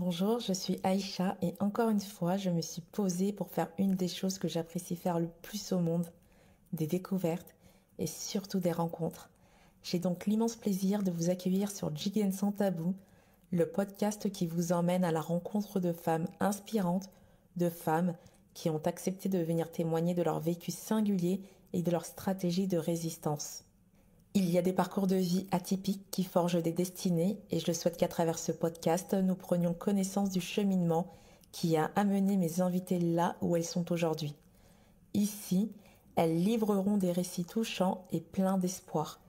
Bonjour, je suis Aïcha et encore une fois, je me suis posée pour faire une des choses que j'apprécie faire le plus au monde, des découvertes et surtout des rencontres. J'ai donc l'immense plaisir de vous accueillir sur Jiggen sans tabou, le podcast qui vous emmène à la rencontre de femmes inspirantes, de femmes qui ont accepté de venir témoigner de leur vécu singulier et de leur stratégie de résistance. Il y a des parcours de vie atypiques qui forgent des destinées et je souhaite qu'à travers ce podcast, nous prenions connaissance du cheminement qui a amené mes invités là où elles sont aujourd'hui. Ici, elles livreront des récits touchants et pleins d'espoir.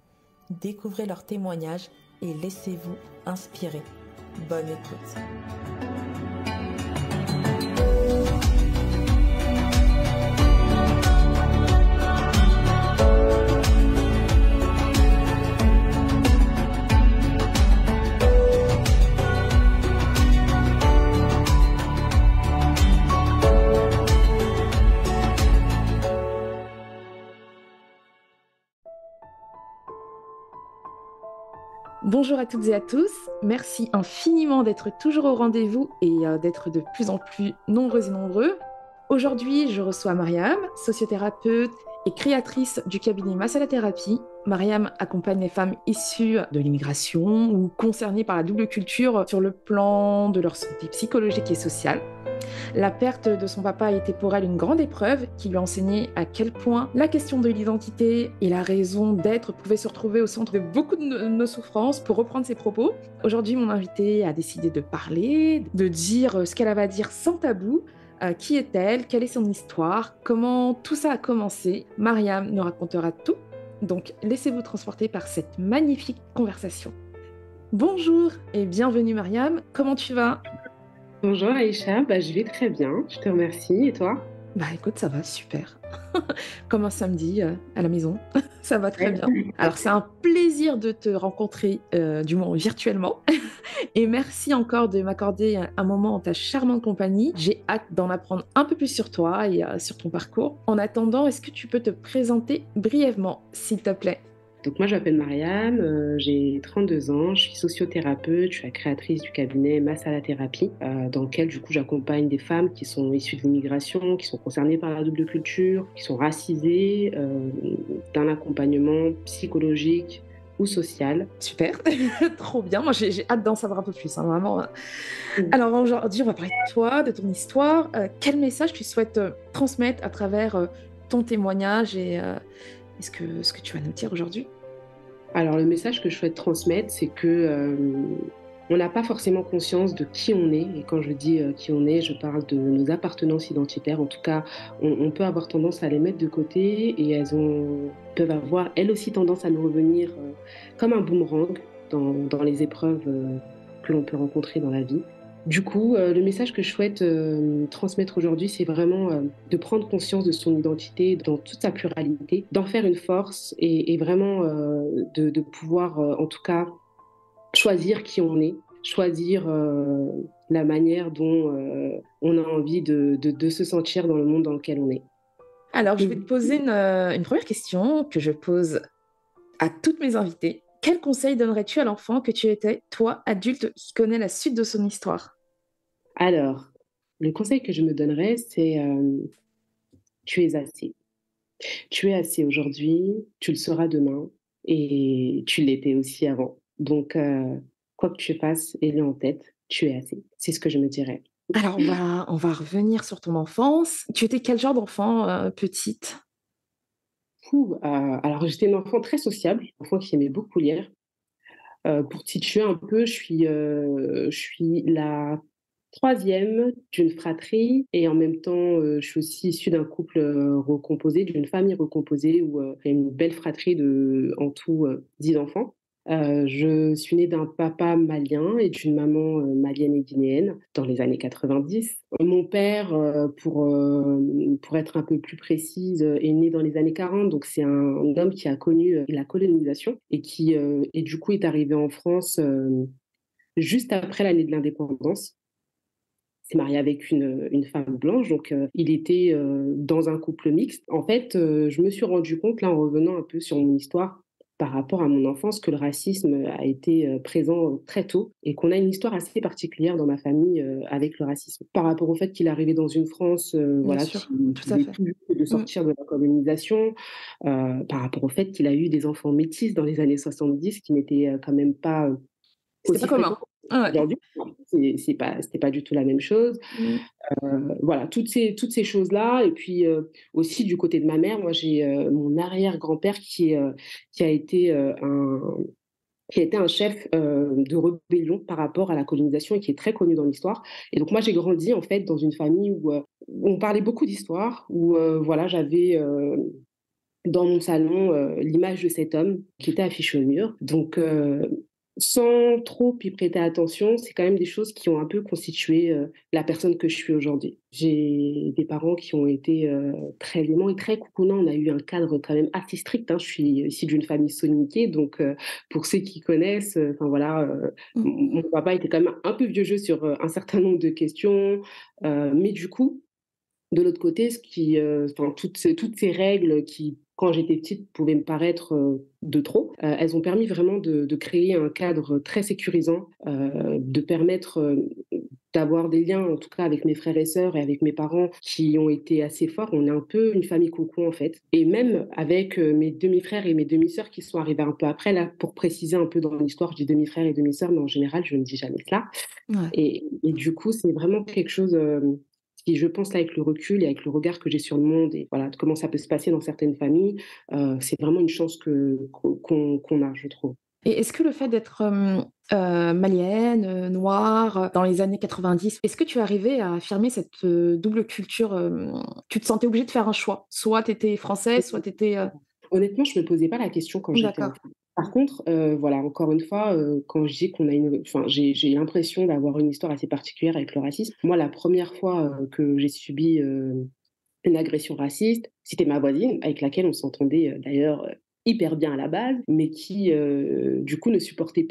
Découvrez leurs témoignages et laissez-vous inspirer. Bonne écoute. Bonjour à toutes et à tous, merci infiniment d'être toujours au rendez-vous et d'être de plus en plus nombreuses et nombreux. Aujourd'hui, je reçois Mariam, sociothérapeute et créatrice du cabinet Masala Thérapie. Mariam accompagne les femmes issues de l'immigration ou concernées par la double culture sur le plan de leur santé psychologique et sociale. La perte de son papa a été pour elle une grande épreuve qui lui a enseigné à quel point la question de l'identité et la raison d'être pouvaient se retrouver au centre de beaucoup de nos souffrances. Pour reprendre ses propos, aujourd'hui, mon invitée a décidé de parler, de dire ce qu'elle avait à dire sans tabou. Qui est-elle? Quelle est son histoire? Comment tout ça a commencé? Mariam nous racontera tout. Donc, laissez-vous transporter par cette magnifique conversation. Bonjour et bienvenue Mariam, comment tu vas? Bonjour Aïcha, je vais très bien, je te remercie. Et toi? Bah écoute, ça va super. Comme un samedi à la maison, ça va très bien. Alors c'est un plaisir de te rencontrer, du moins virtuellement. Et merci encore de m'accorder un moment en ta charmante compagnie. J'ai hâte d'en apprendre un peu plus sur toi et sur ton parcours. En attendant, est-ce que tu peux te présenter brièvement, s'il te plaît? Donc moi je m'appelle Marianne, j'ai 32 ans, je suis sociothérapeute, je suis la créatrice du cabinet Masala Thérapie, dans lequel du coup j'accompagne des femmes qui sont issues de l'immigration, qui sont concernées par la double culture, qui sont racisées, d'un accompagnement psychologique ou social. Super, trop bien. Moi, j'ai hâte d'en savoir un peu plus, hein, vraiment. Alors aujourd'hui, on va parler de toi, de ton histoire. Quel message tu souhaites transmettre à travers ton témoignage et ce que tu vas nous dire aujourd'hui? Alors le message que je souhaite transmettre, c'est que on n'a pas forcément conscience de qui on est. Et quand je dis qui on est, je parle de nos appartenances identitaires. En tout cas, on peut avoir tendance à les mettre de côté et peuvent avoir elles aussi tendance à nous revenir comme un boomerang dans les épreuves que l'on peut rencontrer dans la vie. Du coup, le message que je souhaite transmettre aujourd'hui, c'est vraiment de prendre conscience de son identité dans toute sa pluralité, d'en faire une force et vraiment de pouvoir, en tout cas, choisir qui on est, choisir la manière dont on a envie de se sentir dans le monde dans lequel on est. Alors, je vais te poser une première question que je pose à toutes mes invitées. Quel conseil donnerais-tu à l'enfant que tu étais, toi, adulte, qui connaît la suite de son histoire? Alors, le conseil que je me donnerais, c'est tu es assez. Tu es assez aujourd'hui, tu le seras demain et tu l'étais aussi avant. Donc, quoi que tu fasses, aie-le en tête, tu es assez. C'est ce que je me dirais. Alors, on va revenir sur ton enfance. Tu étais quel genre d'enfant, petite? Alors, j'étais une enfant très sociable, une enfant qui aimait beaucoup lire. Pour te situer un peu, je suis la troisième d'une fratrie et en même temps, je suis aussi issue d'un couple recomposé, d'une famille recomposée où il y a une belle fratrie de, en tout, 10 enfants. Je suis née d'un papa malien et d'une maman malienne et guinéenne dans les années 90. Mon père, pour être un peu plus précise, est né dans les années 40, donc c'est un homme qui a connu la colonisation et qui, et du coup, est arrivé en France juste après l'année de l'indépendance. Il s'est marié avec une femme blanche, donc il était dans un couple mixte. En fait, je me suis rendu compte, là, en revenant un peu sur mon histoire, par rapport à mon enfance que le racisme a été présent très tôt et qu'on a une histoire assez particulière dans ma famille avec le racisme. Par rapport au fait qu'il est arrivé dans une France Bien voilà, sûr, qui tout à venait fait. tout juste de Mmh. sortir de la colonisation, par rapport au fait qu'il a eu des enfants métis dans les années 70, qui n'étaient quand même pas C'était pas aussi fréquent commun. Ouais. aujourd'hui. C'était pas du tout la même chose. Mmh. Voilà, toutes ces choses-là et puis, aussi du côté de ma mère, moi j'ai, mon arrière-grand-père qui a été, un chef, de rébellion par rapport à la colonisation et qui est très connu dans l'histoire et donc moi j'ai grandi en fait dans une famille où on parlait beaucoup d'histoire, où, voilà j'avais, dans mon salon, l'image de cet homme qui était affiché au mur. Donc, sans trop y prêter attention, c'est quand même des choses qui ont un peu constitué, la personne que je suis aujourd'hui. J'ai des parents qui ont été, très aimants et très coucounants. On a eu un cadre quand même assez strict, hein. Je suis issue d'une famille soninké, donc, pour ceux qui connaissent, enfin voilà, Mmh. mon papa était quand même un peu vieux jeu sur, un certain nombre de questions, mais du coup, de l'autre côté, enfin, toutes ces règles qui, quand j'étais petite, pouvaient me paraître de trop, elles ont permis vraiment de créer un cadre très sécurisant, de permettre d'avoir des liens, en tout cas avec mes frères et sœurs et avec mes parents, qui ont été assez forts. On est un peu une famille coucou en fait. Et même avec mes demi-frères et mes demi-sœurs qui sont arrivés un peu après, là, pour préciser un peu dans l'histoire du demi-frère et demi-sœur, mais en général, je ne dis jamais cela. Ouais. Et du coup, c'est vraiment quelque chose qui, je pense, là, avec le recul et avec le regard que j'ai sur le monde et voilà, de comment ça peut se passer dans certaines familles, c'est vraiment une chance qu'on a, je trouve. Et est-ce que le fait d'être, malienne, noire, dans les années 90, est-ce que tu arrivais à affirmer cette, double culture, tu te sentais obligée de faire un choix? Soit tu étais française, soit tu étais, Honnêtement, je me posais pas la question quand j'étais d'accord, enfant. Par contre, voilà, encore une fois, quand je dis qu'on a enfin, j'ai l'impression d'avoir une histoire assez particulière avec le racisme. Moi, la première fois, que j'ai subi, une agression raciste, c'était ma voisine avec laquelle on s'entendait, d'ailleurs, hyper bien à la base, mais qui, du coup, ne nous supportait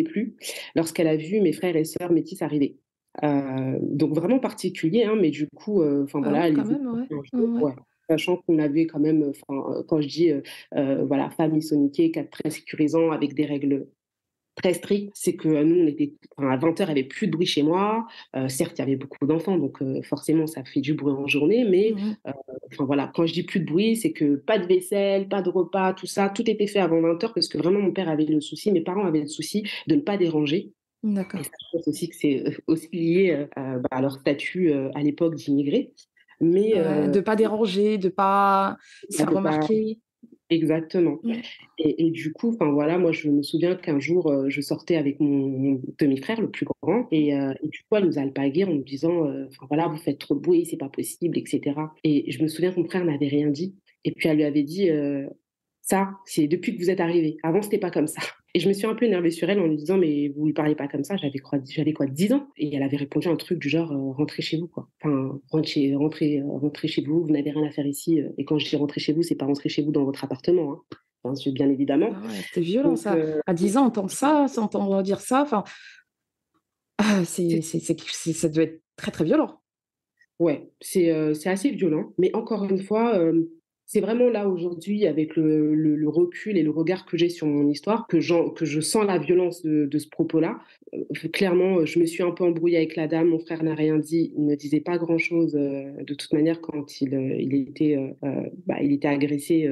plus lorsqu'elle a vu mes frères et sœurs métis arriver. Donc vraiment particulier, hein, mais du coup, enfin ah voilà, oui, elle quand les même, ouais. écoutait un jour, Ouais. ouais, sachant qu'on avait quand même, enfin, quand je dis, voilà, famille soninké, cadre très sécurisant avec des règles très strict, c'est que nous, on était, enfin, à 20 heures, il n'y avait plus de bruit chez moi. Certes, il y avait beaucoup d'enfants, donc forcément, ça fait du bruit en journée, mais Mmh. enfin voilà, quand je dis plus de bruit, c'est que pas de vaisselle, pas de repas, tout ça, tout était fait avant 20 heures parce que vraiment mon père avait le souci, mes parents avaient le souci de ne pas déranger. Et D'accord. ça, je pense aussi que c'est aussi lié à leur statut à l'époque d'immigrés. Mais Ouais, de pas déranger, de pas se faire de pas remarquer. exactement. Mmh. Et du coup, enfin voilà, moi je me souviens qu'un jour, je sortais avec mon demi-frère, le plus grand, et du coup, elle nous a alpagués en nous disant, enfin voilà: «Vous faites trop de bruit, c'est pas possible» et cetera. Et je me souviens que mon frère n'avait rien dit et puis elle lui avait dit, «Ça, c'est depuis que vous êtes arrivés. Avant, c'était pas comme ça». Et je me suis un peu énervée sur elle en lui disant: «Mais vous lui parlez pas comme ça». J'avais quoi, 10 ans? Et elle avait répondu un truc du genre, «Rentrez chez vous, quoi. Enfin, rentrez chez vous n'avez rien à faire ici», et quand je dis rentrer chez vous, c'est pas rentrer chez vous dans votre appartement, hein, bien évidemment. Ah ouais, c'était violent Donc ça. À 10 ans, entendre ça, s'entendre dire ça, enfin, c'est ça devait être très, très violent. ouais, c'est assez violent, mais encore une fois, c'est vraiment là aujourd'hui avec le recul et le regard que j'ai sur mon histoire que je sens la violence de ce propos-là. Clairement, je me suis un peu embrouillée avec la dame, mon frère n'a rien dit, il ne disait pas grand-chose, de toute manière quand il était agressé,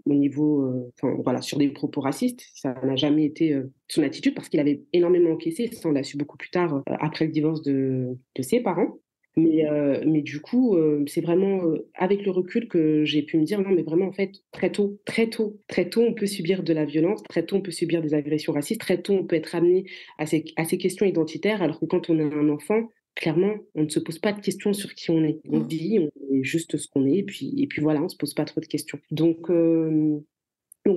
au niveau, enfin voilà, sur des propos racistes. Ça n'a jamais été, son attitude parce qu'il avait énormément encaissé, ça on l'a su beaucoup plus tard, après le divorce de ses parents. Mais du coup, c'est vraiment, avec le recul que j'ai pu me dire: «Non, mais vraiment, en fait, très tôt, très tôt, très tôt, on peut subir de la violence, très tôt, on peut subir des agressions racistes, très tôt, on peut être amené à ces questions identitaires», alors que quand on est un enfant, clairement, on ne se pose pas de questions sur qui on est. On Mmh. vit, on est juste ce qu'on est et puis voilà, on se pose pas trop de questions. Donc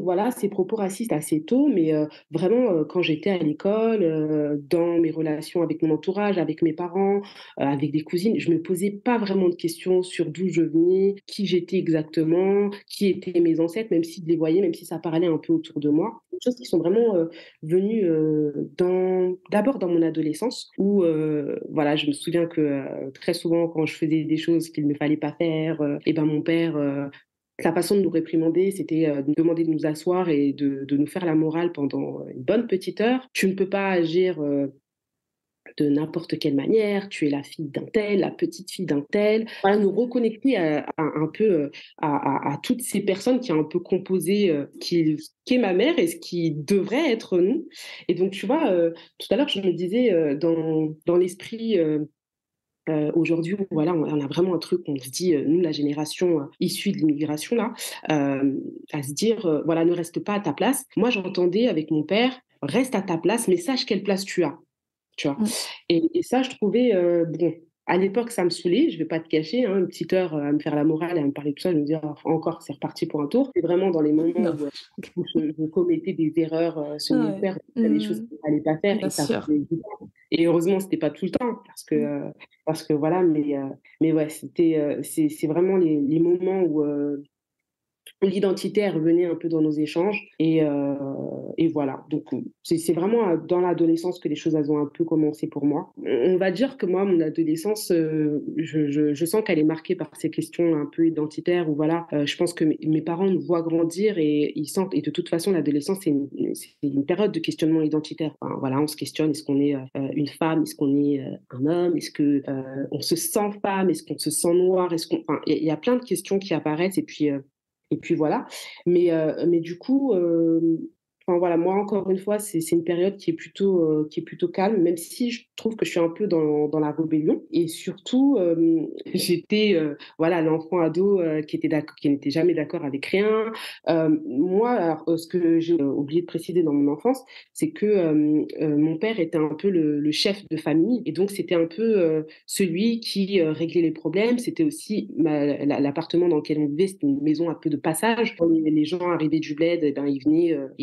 voilà, ces propos racistes assez tôt, mais vraiment, quand j'étais à l'école, dans mes relations avec mon entourage, avec mes parents, avec des cousines, je me posais pas vraiment de questions sur d'où je venais, qui j'étais exactement, qui étaient mes ancêtres, même si je les voyais, même si ça parlait un peu autour de moi. Des choses qui sont vraiment, venues, d'abord dans mon adolescence où, voilà, je me souviens que, très souvent quand je faisais des choses qu'il ne fallait pas faire, et ben mon père, la façon de nous réprimander, c'était de nous demander de nous asseoir et de nous faire la morale pendant une bonne petite heure. Tu ne peux pas agir de n'importe quelle manière, tu es la fille d'un tel, la petite fille d'un tel. Voilà, nous reconnecter un peu à toutes ces personnes qui ont un peu composé qui est ma mère et ce qui devrait être nous. Et donc, tu vois, tout à l'heure, je me disais, dans l'esprit aujourd'hui, voilà, on a vraiment un truc, on se dit, nous, la génération issue de l'immigration, là, à se dire, voilà, ne reste pas à ta place. Moi, j'entendais avec mon père, reste à ta place, mais sache quelle place tu as. Tu vois? Mmh. Et ça, je trouvais, bon, à l'époque, ça me saoulait, je vais pas te cacher, hein, une petite heure, à me faire la morale et à me parler de tout ça, je me disais: «Ah, encore, c'est reparti pour un tour». C'est vraiment dans les moments Non. où je commettais des erreurs, sur mon Ouais. père, il y a des choses Mmh. qu'il fallait pas faire Bien et ça sûr. faisait du bien. Et heureusement, c'était pas tout le temps Mmh. parce que voilà, mais ouais, c'était, c'est vraiment les moments où l'identité revenait un peu dans nos échanges et voilà. Donc c'est vraiment dans l'adolescence que les choses elles ont un peu commencé pour moi. On va dire que moi, mon adolescence, je sens qu'elle est marquée par ces questions un peu identitaires où voilà, je pense que mes parents nous voient grandir et ils sentent et de toute façon l'adolescence c'est une période de questionnement identitaire. Enfin, voilà, on se questionne, est-ce qu'on est une femme, est-ce qu'on est un homme, est-ce que on se sent femme, est-ce qu'on se sent noir, est-ce qu'on enfin il y a plein de questions qui apparaissent et puis voilà. Mais du coup, enfin voilà, moi encore une fois, c'est une période qui est plutôt calme, même si je trouve que je suis un peu dans la rébellion. Et surtout, j'étais voilà l'enfant ado qui n'était jamais d'accord avec rien. Moi, alors, ce que j'ai oublié de préciser dans mon enfance, c'est que mon père était un peu le chef de famille, et donc c'était un peu celui qui réglait les problèmes. C'était aussi l'appartement dans lequel on vivait, c'était une maison un peu de passage. Quand les gens arrivaient du bled, eh ben, ils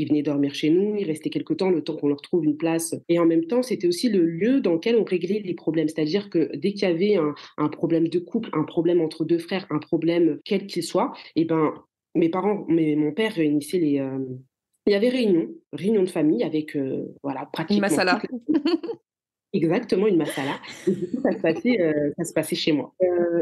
venaient dormir chez nous, ils restaient quelque temps, le temps qu'on leur trouve une place. Et en même temps, c'était aussi le lieu dans lequel on réglait les problèmes. C'est-à-dire que dès qu'il y avait un problème de couple, un problème entre deux frères, un problème quel qu'il soit, eh ben, mon père réunissait il y avait réunion de famille avec voilà, Une pratiquement toute masala. la exactement, une masala. Et du coup, ça se passait chez moi.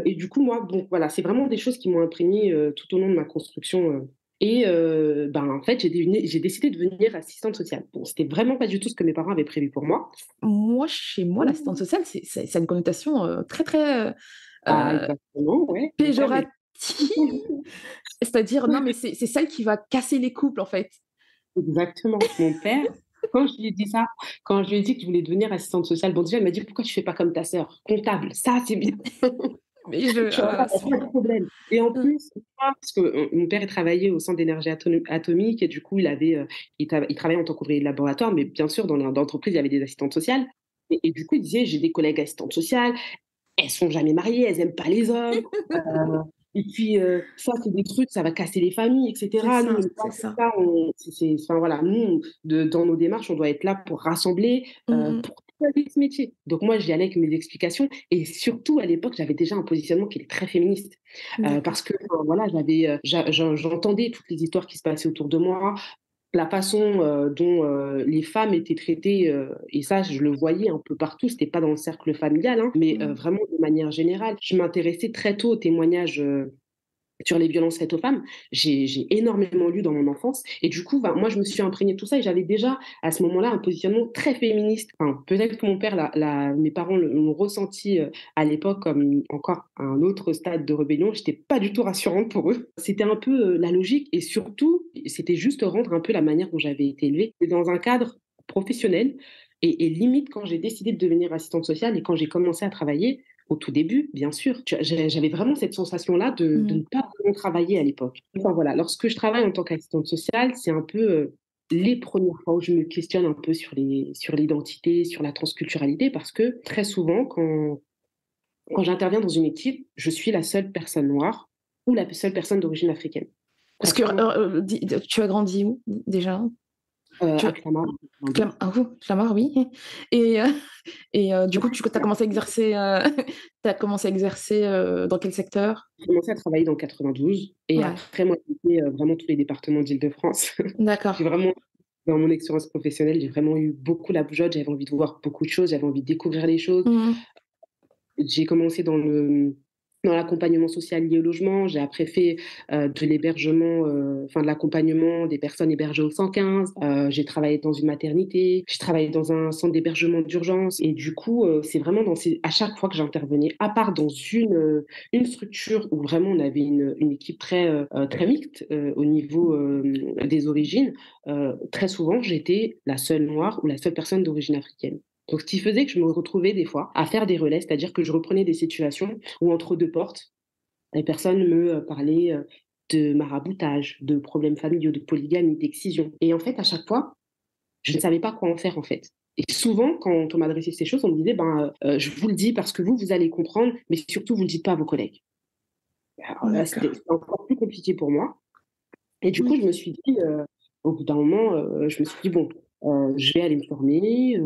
Et du coup, moi, bon, voilà, c'est vraiment des choses qui m'ont imprégnée tout au long de ma construction. Ben, en fait, j'ai décidé de devenir assistante sociale. Bon, c'était vraiment pas du tout ce que mes parents avaient prévu pour moi. Moi, chez moi, l'assistante sociale, ça a une connotation, très, très, Ah, heu, exactement, ouais. Mon père péjorative. C'est-à-dire, non, mais c'est celle qui va casser les couples, en fait. exactement. Mon père, quand je lui ai dit ça, quand je lui ai dit que je voulais devenir assistante sociale, bon, déjà, il m'a dit: «Pourquoi tu fais pas comme ta sœur? Comptable, ça, c'est bien». Mais je Tu ah vois? là là, Il y a pas de problème. Et en mmh, plus, moi, parce que, mon père, il travaillait au centre d'énergie atomique et du coup, il travaillait en tant qu'ouvrier de laboratoire, mais bien sûr, dans l'entreprise, il y avait des assistantes sociales et du coup, il disait: «J'ai des collègues assistantes sociales, elles sont jamais mariées, elles aiment pas les hommes, et puis, ça, c'est des trucs, ça va casser les familles et cetera. Nous, on n'est pas c'est comme ça. ça, enfin, voilà, nous, dans nos démarches, on doit être là pour rassembler, Mmh mh. pour travailler ce métier». Donc moi, j'y allais avec mes explications et surtout, à l'époque, j'avais déjà un positionnement qui était très féministe, D'accord. parce que, enfin, voilà, j'avais, j'entendais toutes les histoires qui se passaient autour de moi, la façon, dont, les femmes étaient traitées, et ça, je le voyais un peu partout, c'était pas dans le cercle familial, hein, mais, Mmh. vraiment de manière générale. Je m'intéressais très tôt aux témoignages, sur les violences faites aux femmes. J'ai énormément lu dans mon enfance et du coup, ben, moi, je me suis imprégnée de tout ça et j'avais déjà, à ce moment-là, un positionnement très féministe. Enfin, peut-être que mon père mes parents l'ont ressenti, à l'époque comme encore un autre stade de rébellion. J'étais pas du tout rassurante pour eux. C'était un peu, la logique et surtout, c'était juste rendre un peu la manière dont j'avais été élevée dans un cadre professionnel et limite quand j'ai décidé de devenir assistante sociale et quand j'ai commencé à travailler, au tout début, bien sûr, j'avais vraiment cette sensation-là de Mmh. ne pas vraiment travailler à l'époque. Enfin voilà, lorsque je travaille en tant qu'assistante sociale, c'est un peu, les premières fois où je me questionne un peu sur l'identité, sur la transculturalité parce que très souvent quand j'interviens dans une équipe, je suis la seule personne noire ou la seule personne d'origine africaine. Parce que, Pratiquement, dis tu as grandi où déjà? Tu à Clamart en 92. Ah oui, Clamart, oui. Et du coup, tu as commencé à exercer, tu commencé à exercer, dans quel secteur? J'ai commencé à travailler dans le 92 et Ouais, après moi j'ai fait, vraiment tous les départements d'Île-de-France. J'ai d'accord. vraiment Dans mon expérience professionnelle, j'ai vraiment eu beaucoup la bougeotte, j'avais envie de voir beaucoup de choses, j'avais envie de découvrir les choses. Mmh mh. J'ai commencé dans le dans l'accompagnement social lié au logement. J'ai après fait de l'hébergement, enfin de l'accompagnement des personnes hébergées au 115. J'ai travaillé dans une maternité, j'ai travaillé dans un centre d'hébergement d'urgence. Et du coup, c'est vraiment à chaque fois que j'intervenais, à part dans une structure où vraiment on avait une équipe très mixte au niveau des origines, très souvent j'étais la seule noire ou la seule personne d'origine africaine. Donc, ce qui faisait que je me retrouvais des fois à faire des relais, c'est-à-dire que je reprenais des situations où entre deux portes, les personnes me parlaient de maraboutage, de problèmes familiaux, de polygamie, d'excision. Et en fait, à chaque fois, je ne savais pas quoi en faire en fait. Et souvent, quand on m'adressait ces choses, on me disait, je vous le dis parce que vous allez comprendre, mais surtout, vous ne le dites pas à vos collègues. Alors là, D'accord. c'était encore plus compliqué pour moi. Et du coup, Oui. je me suis dit, au bout d'un moment, je me suis dit, bon, je vais aller me former.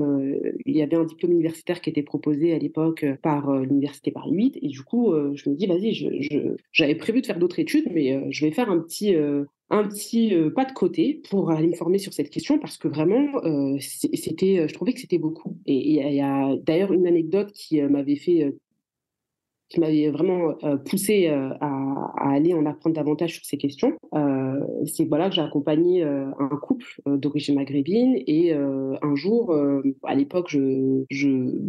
Il y avait un diplôme universitaire qui était proposé à l'époque par l'université Paris 8. Et du coup, je me dis, vas-y, j'avais prévu de faire d'autres études, mais je vais faire un petit pas de côté pour aller me former sur cette question parce que vraiment, je trouvais que c'était beaucoup. Et il y a d'ailleurs une anecdote qui m'avait vraiment poussée à aller en apprendre davantage sur ces questions. C'est voilà, que j'ai accompagné un couple d'origine maghrébine et un jour, à l'époque,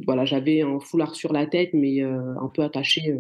voilà, j'avais un foulard sur la tête, mais un peu attaché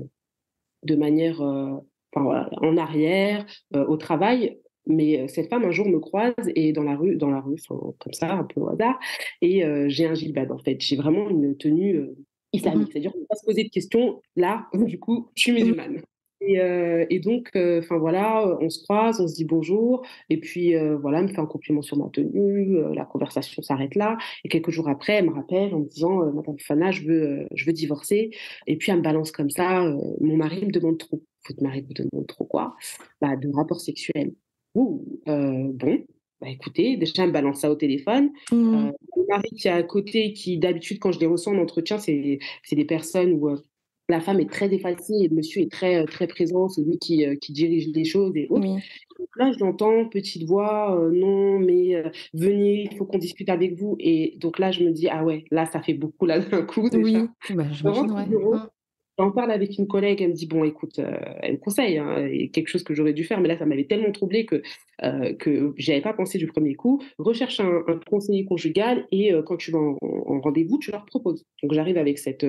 de manière enfin, voilà, en arrière au travail. Mais cette femme un jour me croise et dans la rue, enfin, comme ça, un peu au hasard, et j'ai un gilbab en fait. J'ai vraiment une tenue Mhm. islamique, c'est-à-dire qu'on ne peut pas se poser de questions. Là, du coup, je suis Oui. musulmane. Et donc, enfin voilà, on se croise, on se dit bonjour, et puis voilà, elle me fait un compliment sur ma tenue, la conversation s'arrête là, et quelques jours après, elle me rappelle en me disant, Madame Fana, je veux divorcer, et puis elle me balance comme ça, mon mari me demande trop. Votre mari vous demande trop quoi? Bah, de rapports sexuels. Ouh, bon, bah écoutez, déjà elle me balance ça au téléphone. Mhm. Mon mari qui est à côté, qui d'habitude quand je les reçois en entretien, c'est des personnes où la femme est très effacée et le monsieur est très présent, c'est lui qui dirige les choses et autres. Oui. Donc là, je l'entends, petite voix, non, mais venez, il faut qu'on discute avec vous. Et donc là, je me dis, ah ouais, là, ça fait beaucoup là d'un coup déjà. Oui. Bah, Je j'imagine, rentre au ouais. bureau, Mhm. j'en parle avec une collègue, elle me dit, bon, écoute, elle me conseille, hein, et quelque chose que j'aurais dû faire, mais là, ça m'avait tellement troublée que j'y avais pas pensé du premier coup. Recherche un conseiller conjugal et quand tu vas en rendez-vous, tu leur proposes. Donc, j'arrive avec cette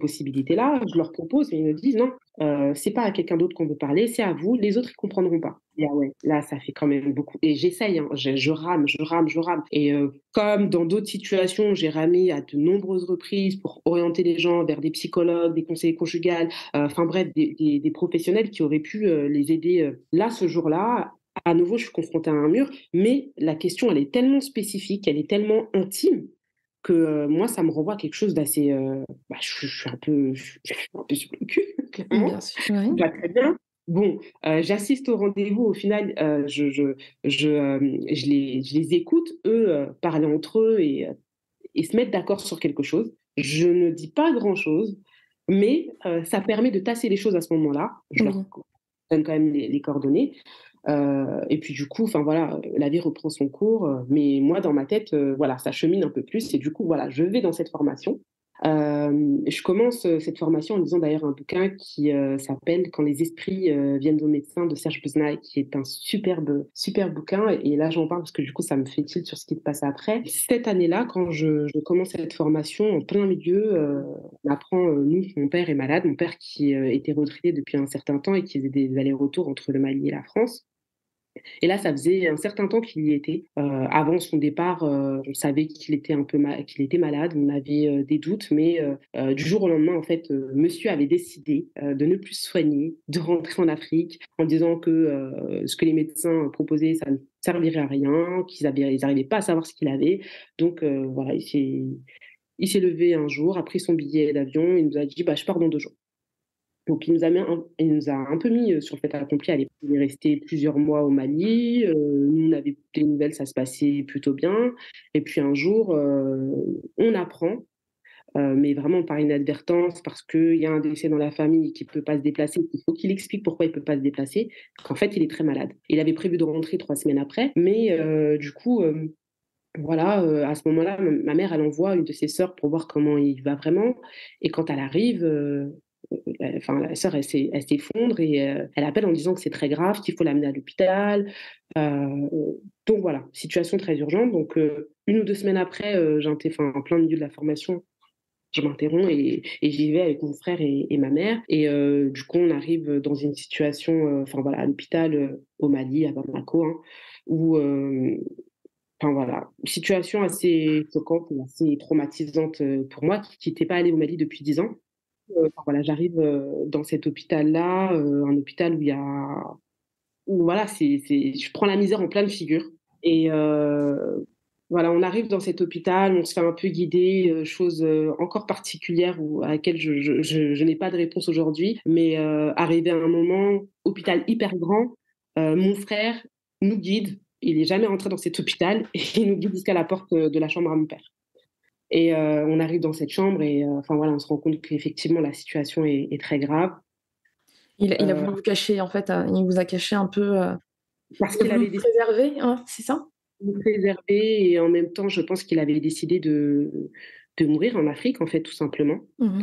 possibilité-là, je leur propose et ils me disent, non, c'est pas à quelqu'un d'autre qu'on veut parler, c'est à vous, les autres, ils comprendront pas. Et ah ouais, là, ça fait quand même beaucoup. Et j'essaye, hein, je rame, je rame, je rame. Et comme dans d'autres situations, j'ai ramé à de nombreuses reprises pour orienter les gens vers des psychologues, des conseillers conjugales, enfin bref, des professionnels qui auraient pu les aider. Là, ce jour-là, à nouveau, je suis confrontée à un mur, mais la question, elle est tellement spécifique, elle est tellement intime que moi, ça me renvoie à quelque chose d'assez. Je suis un peu sur le cul, Bien clairement. sûr. Oui. Tout va très bien. Bon, j'assiste au rendez-vous. Au final, je les écoute, eux, parler entre eux et se mettre d'accord sur quelque chose. Je ne dis pas grand-chose, mais ça permet de tasser les choses à ce moment-là. Je leur Oui. donne quand même les coordonnées. Et puis du coup, enfin voilà, la vie reprend son cours. Mais moi, dans ma tête, voilà, ça chemine un peu plus. Et du coup, voilà, je vais dans cette formation. Je commence cette formation en lisant d'ailleurs un bouquin qui s'appelle Quand les esprits viennent aux médecins de Serge Besnay, qui est un super bouquin. Et là, j'en parle parce que du coup, ça me fait tilt sur ce qui se passe après. Cette année-là, quand je commence cette formation, en plein milieu, on apprend, mon père est malade, mon père qui était retraité depuis un certain temps et qui faisait des allers-retours entre le Mali et la France. Et là, ça faisait un certain temps qu'il y était. Avant son départ, on savait qu'il était qu'il était malade, on avait des doutes, mais du jour au lendemain, en fait, monsieur avait décidé de ne plus se soigner, de rentrer en Afrique, en disant que ce que les médecins proposaient, ça ne servirait à rien, ils n'arrivaient pas à savoir ce qu'il avait. Donc voilà, il s'est levé un jour, a pris son billet d'avion, il nous a dit, bah, je pars dans 2 jours. Donc il nous a un peu mis sur le fait accompli. À l'époque, il est resté plusieurs mois au Mali. Nous, on avait des nouvelles, ça se passait plutôt bien. Et puis un jour, on apprend, mais vraiment par inadvertance, parce qu'il y a un décès dans la famille qui ne peut pas se déplacer. Il faut qu'il explique pourquoi il ne peut pas se déplacer. Qu'en fait, il est très malade. Il avait prévu de rentrer 3 semaines après, mais du coup, voilà, à ce moment-là, ma mère, elle envoie une de ses sœurs pour voir comment il va vraiment. Et quand elle arrive, enfin, la sœur, elle s'effondre et elle appelle en disant que c'est très grave, qu'il faut l'amener à l'hôpital. Euh, donc voilà, situation très urgente. Donc 1 ou 2 semaines après, enfin, en plein milieu de la formation, je m'interromps et j'y vais avec mon frère et ma mère. Et du coup, on arrive dans une situation, enfin voilà, à l'hôpital au Mali, à Bamako, hein, où, enfin voilà, une situation assez choquante et assez traumatisante pour moi, qui n'étais pas allée au Mali depuis 10 ans. Enfin, voilà, j'arrive dans cet hôpital-là, un hôpital où il y a, où voilà, je prends la misère en pleine figure. Et voilà, on arrive dans cet hôpital, on se fait un peu guider, chose encore particulière à laquelle je n'ai pas de réponse aujourd'hui. Mais arrivé à un moment, hôpital hyper grand, mon frère nous guide. Il n'est jamais rentré dans cet hôpital et il nous guide jusqu'à la porte de la chambre à mon père. Et on arrive dans cette chambre et enfin voilà, on se rend compte qu'effectivement la situation est très grave. Il a voulu vous cacher, en fait, il vous a caché un peu. Parce Il a qu'il voulu avait vous décidé préserver, hein, c'est ça? de nous préserver et en même temps, je pense qu'il avait décidé de mourir en Afrique, en fait, tout simplement. Mmh.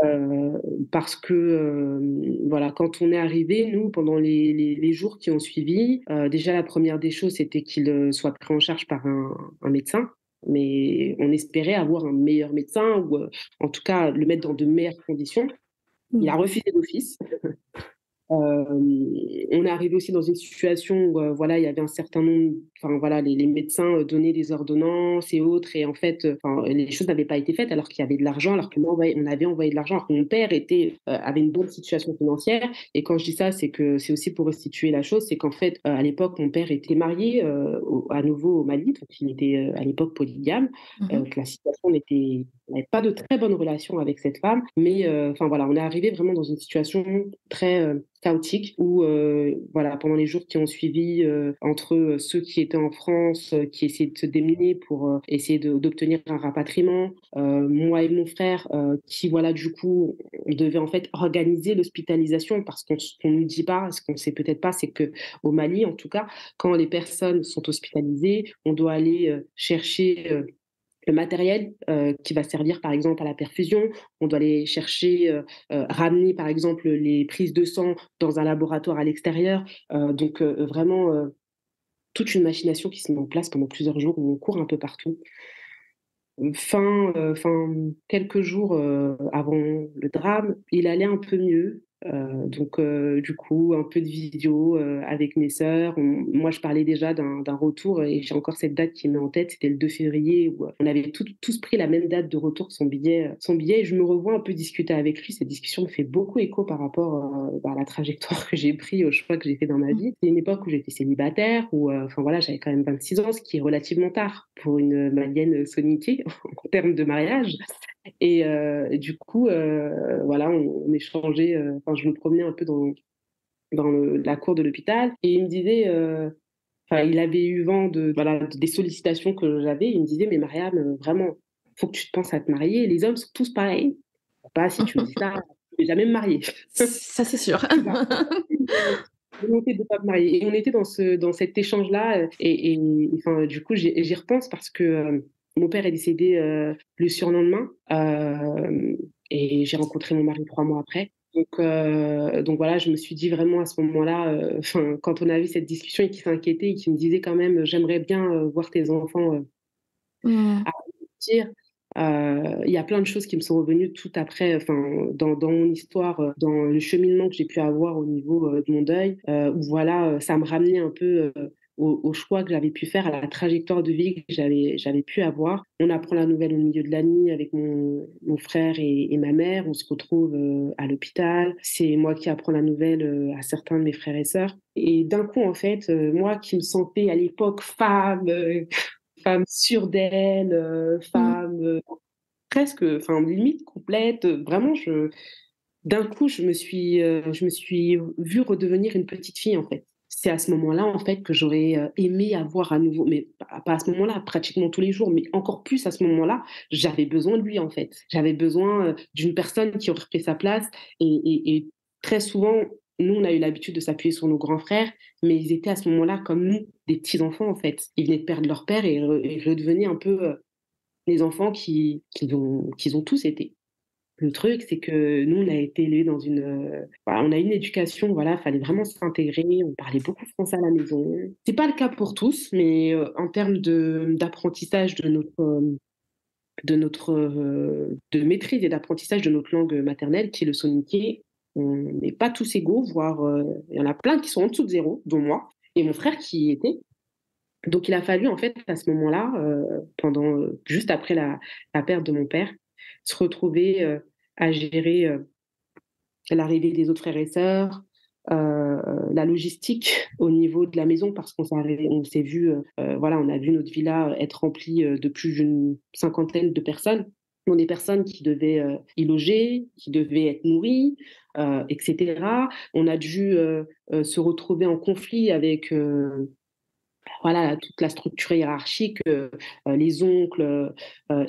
Euh, Parce que voilà, quand on est arrivé, nous, pendant les jours qui ont suivi, déjà la première des choses, c'était qu'il soit pris en charge par un médecin. Mais on espérait avoir un meilleur médecin ou en tout cas le mettre dans de meilleures conditions. Il a Mmh. refusé d'office. On est arrivé aussi dans une situation où voilà, il y avait un certain nombre, enfin voilà, les médecins donnaient des ordonnances et autres, et en fait, enfin, les choses n'avaient pas été faites alors qu'il y avait de l'argent, alors que moi, on avait envoyé de l'argent, alors que mon père avait une bonne situation financière. Et quand je dis ça, c'est que c'est aussi pour restituer la chose, c'est qu'en fait, à l'époque, mon père était marié à nouveau au Mali, donc il était à l'époque polygame, Mmh. que la situation n'avait pas de très bonnes relations avec cette femme, mais enfin voilà, on est arrivé vraiment dans une situation très chaotique où voilà, pendant les jours qui ont suivi, entre ceux qui étaient en France, qui essayaient de se démener pour essayer d'obtenir un rapatriement, moi et mon frère qui voilà, du coup on devait en fait organiser l'hospitalisation, parce ce qu'on nous dit pas, ce qu'on sait peut-être pas, c'est que au Mali en tout cas, quand les personnes sont hospitalisées, on doit aller chercher le matériel qui va servir par exemple à la perfusion. On doit aller chercher, ramener par exemple les prises de sang dans un laboratoire à l'extérieur. Donc vraiment toute une machination qui se met en place pendant plusieurs jours où on court un peu partout. Fin, quelques jours avant le drame, il allait un peu mieux. Donc, du coup, un peu de vidéo avec mes sœurs. Moi, je parlais déjà d'un retour et j'ai encore cette date qui m'est en tête. C'était le 2 février où on avait tous pris la même date de retour, son billet. Et je me revois un peu discuter avec lui. Cette discussion me fait beaucoup écho par rapport à la trajectoire que j'ai pris, au choix que j'ai fait dans ma vie. C'est une époque où j'étais célibataire, où, enfin voilà, j'avais quand même 26 ans, ce qui est relativement tard pour une malienne soniquée en termes de mariage. Et du coup, voilà, on échangeait, enfin, je me promenais un peu dans la cour de l'hôpital et il me disait, enfin, il avait eu vent voilà, des sollicitations que j'avais. Il me disait, mais Mariam, vraiment, faut que tu te penses à te marier. Les hommes sont tous pareils. Pas si tu me dis ça, je vais jamais me marier. Ça, c'est sûr. Tu vois, volonté de pas me marier. Et on était dans cet échange-là. Enfin, du coup, j'y repense parce que mon père est décédé le surlendemain. Et j'ai rencontré mon mari 3 mois après. Donc voilà, je me suis dit vraiment à ce moment-là, quand on a eu cette discussion et qu'il s'inquiétait et qu'il me disait quand même, j'aimerais bien voir tes enfants Mmh. à partir. Il y a plein de choses qui me sont revenues tout après, enfin, dans mon histoire, dans le cheminement que j'ai pu avoir au niveau de mon deuil, où voilà, ça me ramenait un peu au choix que j'avais pu faire, à la trajectoire de vie que j'avais pu avoir. On apprend la nouvelle au milieu de la nuit avec mon frère et ma mère. On se retrouve à l'hôpital. C'est moi qui apprends la nouvelle à certains de mes frères et sœurs. Et d'un coup, en fait, moi qui me sentais à l'époque femme sûre d'elle, Mmh. femme presque, enfin limite complète. Vraiment, d'un coup, je me suis vue redevenir une petite fille en fait. C'est à ce moment-là en fait que j'aurais aimé avoir à nouveau, mais pas à ce moment-là, pratiquement tous les jours, mais encore plus à ce moment-là, j'avais besoin de lui en fait. J'avais besoin d'une personne qui aurait pris sa place et très souvent, nous on a eu l'habitude de s'appuyer sur nos grands frères, mais ils étaient à ce moment-là comme nous, des petits enfants en fait. Ils venaient de perdre leur père et redevenaient un peu les enfants qu'ils ont tous été. Le truc, c'est que nous, on a été élevés dans voilà, on a une éducation, voilà, fallait vraiment s'intégrer, on parlait beaucoup français à la maison. C'est pas le cas pour tous, mais en termes d'apprentissage de maîtrise et d'apprentissage de notre langue maternelle, qui est le soninké, on n'est pas tous égaux, voire il y en a plein qui sont en dessous de zéro, dont moi, et mon frère qui y était. Donc il a fallu, en fait, à ce moment-là, juste après la perte de mon père, se retrouver à gérer l'arrivée des autres frères et sœurs, la logistique au niveau de la maison, parce on s'est vu, voilà, on a vu notre villa être remplie de plus d'une cinquantaine de personnes. Dont des personnes qui devaient y loger, qui devaient être nourries, etc. On a dû se retrouver en conflit avec voilà, toute la structure hiérarchique, les oncles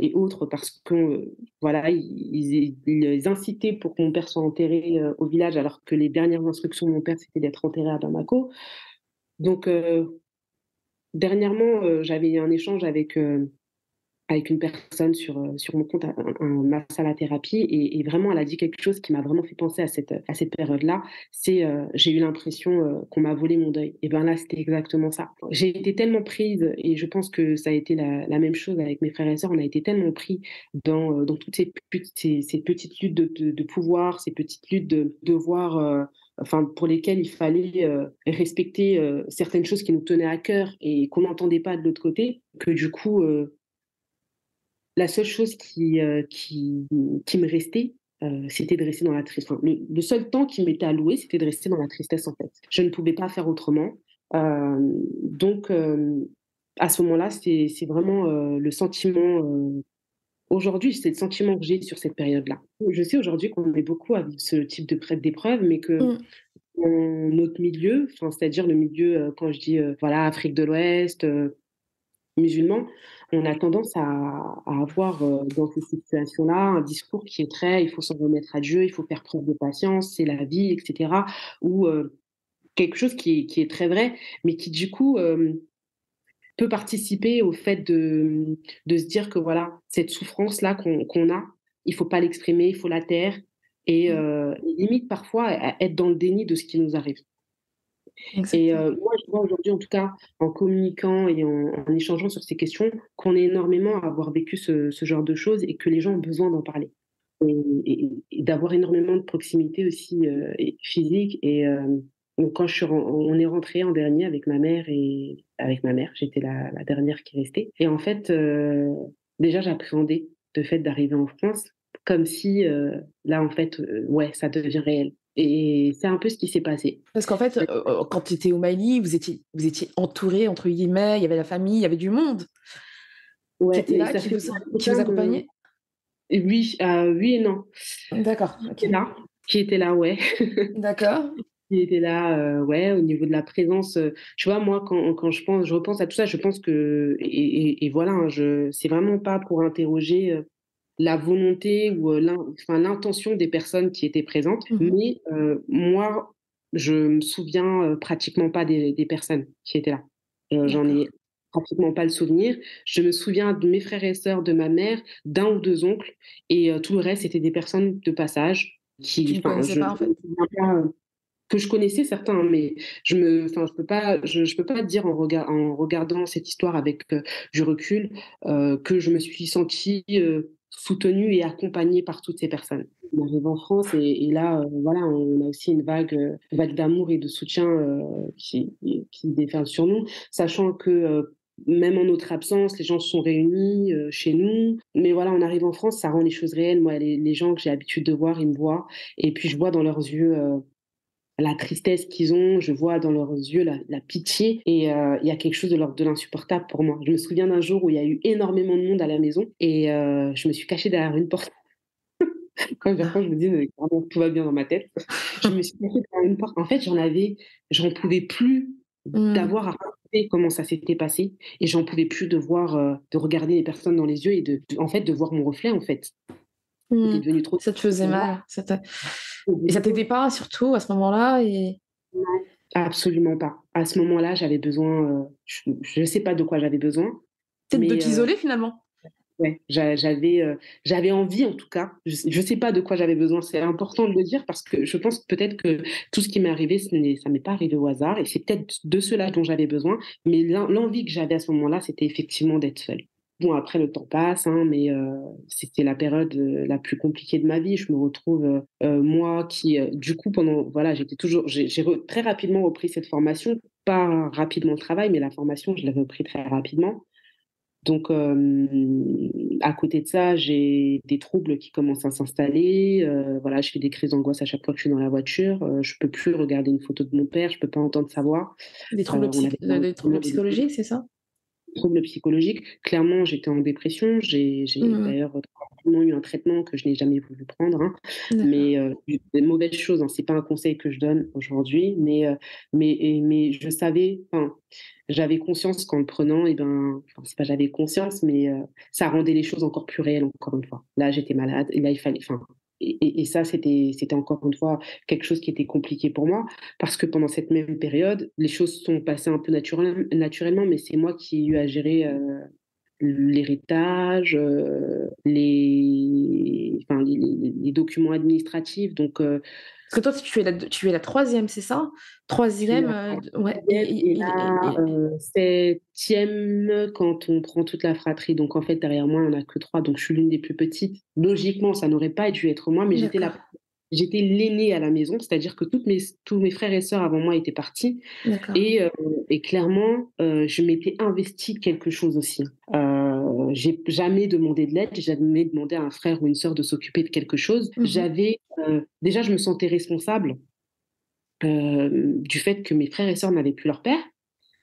et autres, parce que voilà, ils incitaient pour que mon père soit enterré au village, alors que les dernières instructions de mon père, c'était d'être enterré à Bamako. Donc, dernièrement, j'avais eu un échange avec une personne sur mon compte, ma salle à thérapie, et vraiment, elle a dit quelque chose qui m'a vraiment fait penser à cette période-là. C'est, j'ai eu l'impression qu'on m'a volé mon deuil. Et bien là, c'était exactement ça. J'ai été tellement prise, et je pense que ça a été la même chose avec mes frères et sœurs, on a été tellement pris dans toutes ces petites luttes de pouvoir, ces petites luttes de devoir... enfin, pour lesquelles il fallait respecter certaines choses qui nous tenaient à cœur et qu'on n'entendait pas de l'autre côté, que du coup, la seule chose qui me restait, c'était de rester dans la tristesse. Enfin, le seul temps qui m'était alloué, c'était de rester dans la tristesse, en fait. Je ne pouvais pas faire autrement. Donc, à ce moment-là, c'est vraiment le sentiment. Aujourd'hui, c'est le sentiment que j'ai sur cette période-là. Je sais aujourd'hui qu'on est beaucoup à vivre ce type d'épreuve, mais que Mm. dans notre milieu, enfin, c'est-à-dire le milieu, quand je dis voilà, Afrique de l'Ouest, musulmans, on a tendance à avoir dans ces situations-là un discours qui est très il faut s'en remettre à Dieu, il faut faire preuve de patience, c'est la vie, etc. Ou quelque chose qui est très vrai, mais qui du coup peut participer au fait de se dire que voilà, cette souffrance-là qu'on a, il faut pas l'exprimer, il faut la taire, et Mm. limite parfois être dans le déni de ce qui nous arrive. Et Exactement. moi, je vois aujourd'hui, en tout cas, en communiquant et en échangeant sur ces questions, qu'on est énormément à avoir vécu ce genre de choses, et que les gens ont besoin d'en parler. Et d'avoir énormément de proximité aussi et physique. Et donc, quand on est rentré en dernier avec ma mère, j'étais la dernière qui restait. Et en fait, déjà, j'appréhendais le fait d'arriver en France, comme si là, en fait, ouais, ça devient réel. Et c'est un peu ce qui s'est passé. Parce qu'en fait, quand tu étais au Mali, vous étiez entouré, entre guillemets, il y avait la famille, il y avait du monde qui Ouais, était mais là, ça fait qui vous longtemps accompagnait. oui, oui et non. D'accord, Qui ok. était là, qui était là, ouais. D'accord. Qui était là, ouais, au niveau de la présence. Tu vois, moi, quand je repense à tout ça, je pense que, et voilà, hein, c'est vraiment pas pour interroger la volonté ou enfin, l'intention des personnes qui étaient présentes, Mhm. mais moi, je me souviens pratiquement pas des personnes qui étaient là. J'en D'accord. ai pratiquement pas le souvenir. Je me souviens de mes frères et sœurs, de ma mère, d'un ou deux oncles, et tout le reste, c'était des personnes de passage Tu ne connaissais pas, en je me fait. souviens pas, que je connaissais certains, hein, mais enfin, je peux pas dire en regardant cette histoire avec du recul que je me suis sentie soutenue et accompagnée par toutes ces personnes. On arrive en France, et là, voilà, on a aussi une vague d'amour et de soutien qui déferle sur nous, sachant que même en notre absence, les gens se sont réunis chez nous. Mais voilà, on arrive en France, ça rend les choses réelles. Moi, les gens que j'ai l'habitude de voir, ils me voient, et puis je vois dans leurs yeux la tristesse qu'ils ont, je vois dans leurs yeux la pitié, et il y a quelque chose de l'ordre de l'insupportable pour moi. Je me souviens d'un jour où il y a eu énormément de monde à la maison, et je me suis cachée derrière une porte. Quand je repense, je me dis, vraiment, tout va bien dans ma tête. Je me suis cachée derrière une porte. En fait, j'en pouvais plus Hmm. d'avoir à raconter comment ça s'était passé, et j'en pouvais plus de regarder les personnes dans les yeux, et en fait, de voir mon reflet, en fait. C'était Hmm. devenu trop Ça te faisait pour moi. mal. Et ça t'aidait pas, surtout, à ce moment-là. Et... Non, absolument pas. À ce moment-là, j'avais besoin, je ne sais pas de quoi j'avais besoin, Peut-être de mais t'isoler, finalement. ouais, j'avais envie en tout cas. Je sais pas de quoi j'avais besoin. C'est important de le dire parce que je pense peut-être que tout ce qui m'est arrivé, ça m'est pas arrivé au hasard et c'est peut-être de cela dont j'avais besoin. Mais l'envie que j'avais à ce moment-là, c'était effectivement d'être seule. Bon, après le temps passe, hein, mais c'était la période la plus compliquée de ma vie. Je me retrouve moi qui, du coup, pendant voilà, très rapidement repris cette formation, pas rapidement le travail, mais la formation, je l'avais repris très rapidement. Donc, à côté de ça, j'ai des troubles qui commencent à s'installer. Voilà, je fais des crises d'angoisse à chaque fois que je suis dans la voiture. Je peux plus regarder une photo de mon père, je peux pas entendre sa voix. On avait Des troubles psychologiques, c'est ça? troubles psychologiques. Clairement, j'étais en dépression. J'ai Mhm. d'ailleurs rapidement eu un traitement que je n'ai jamais voulu prendre, hein. D'accord. Mais des mauvaises choses, hein. C'est pas un conseil que je donne aujourd'hui, mais je savais, enfin, j'avais conscience qu'en le prenant, et ben, enfin, c'est pas j'avais conscience, mais ça rendait les choses encore plus réelles, encore une fois. Là, j'étais malade, et là, il fallait, enfin, et ça, c'était encore une fois quelque chose qui était compliqué pour moi, parce que pendant cette même période, les choses sont passées un peu naturellement, mais c'est moi qui ai eu à gérer l'héritage, enfin, les documents administratifs. Donc, Parce que toi, tu es la troisième, c'est ça? je suis Troisième, la ouais. troisième et la septième quand on prend toute la fratrie. Donc, en fait, derrière moi, il n'y en a que trois. Donc, je suis l'une des plus petites. Logiquement, ça n'aurait pas dû être moi, mais D'accord, j'étais l'aînée à la maison, c'est-à-dire que tous mes frères et sœurs avant moi étaient partis. d'accord. Et clairement, je m'étais investie de quelque chose aussi. J'ai jamais demandé de l'aide, j'ai jamais demandé à un frère ou une sœur de s'occuper de quelque chose. Mhm. Déjà, je me sentais responsable du fait que mes frères et sœurs n'avaient plus leur père,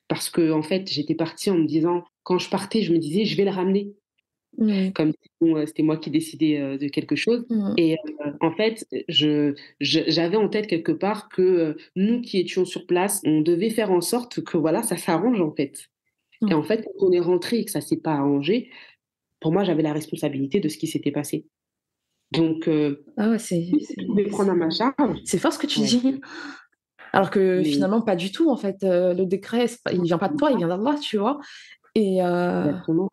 parce que en fait, j'étais partie en me disant, quand je partais, je me disais, je vais le ramener, Oui. comme si bon, c'était moi qui décidais de quelque chose. Mhm. Et en fait, j'avais en tête quelque part que nous qui étions sur place, on devait faire en sorte que voilà, ça s'arrange en fait. Et en Ouais. fait, quand on est rentré et que ça s'est pas arrangé, pour moi, j'avais la responsabilité de ce qui s'était passé. Donc, Ah ouais, je pouvais prendre à ma charge. c'est fort ce que tu Ouais, dis. Alors que mais finalement, pas du tout, en fait. Le décret, il vient pas de toi, il vient d'Allah, tu vois. Et exactement.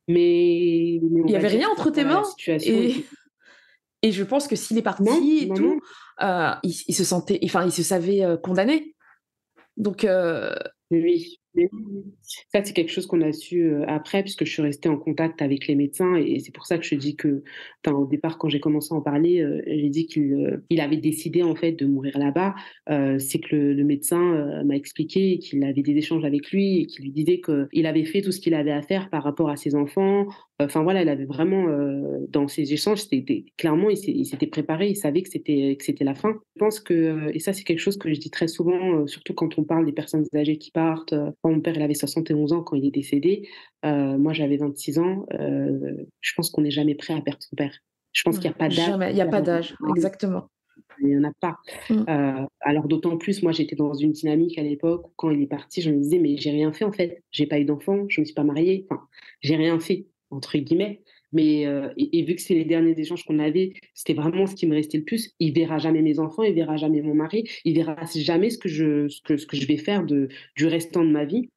Mais il on y va avait dire rien que entre tes voilà, la mains. situation Et, était. et je pense que s'il est Non, parti et non, non. tout, il se sentait, enfin, il se savait condamné. Donc, Oui, mais ça, c'est quelque chose qu'on a su après, puisque je suis restée en contact avec les médecins, et c'est pour ça que je dis que, enfin, au départ, quand j'ai commencé à en parler, j'ai dit il avait décidé en fait de mourir là-bas. C'est que le médecin m'a expliqué qu'il avait des échanges avec lui et qu'il lui disait qu'il avait fait tout ce qu'il avait à faire par rapport à ses enfants. Enfin voilà, il avait vraiment dans ses échanges, clairement, il s'était préparé, il savait que c'était la fin. Je pense que, et ça c'est quelque chose que je dis très souvent, surtout quand on parle des personnes âgées qui partent. Mon père, il avait 71 ans quand il est décédé. Moi, j'avais 26 ans. Je pense qu'on n'est jamais prêt à perdre son père. Je pense qu'il ouais, n'y a pas d'âge jamais, il pour n'y a pas perdre d'âge, un. exactement. Il n'y en a pas. Mm. Alors d'autant plus, moi j'étais dans une dynamique à l'époque où quand il est parti, je me disais, mais j'ai rien fait en fait. J'ai pas eu d'enfant, je me suis pas mariée, enfin, j'ai rien fait, entre guillemets. Mais et vu que c'est les derniers échanges qu'on avait, c'était vraiment ce qui me restait le plus. Il verra jamais mes enfants, il verra jamais mon mari, il verra jamais ce que je vais faire du restant de ma vie.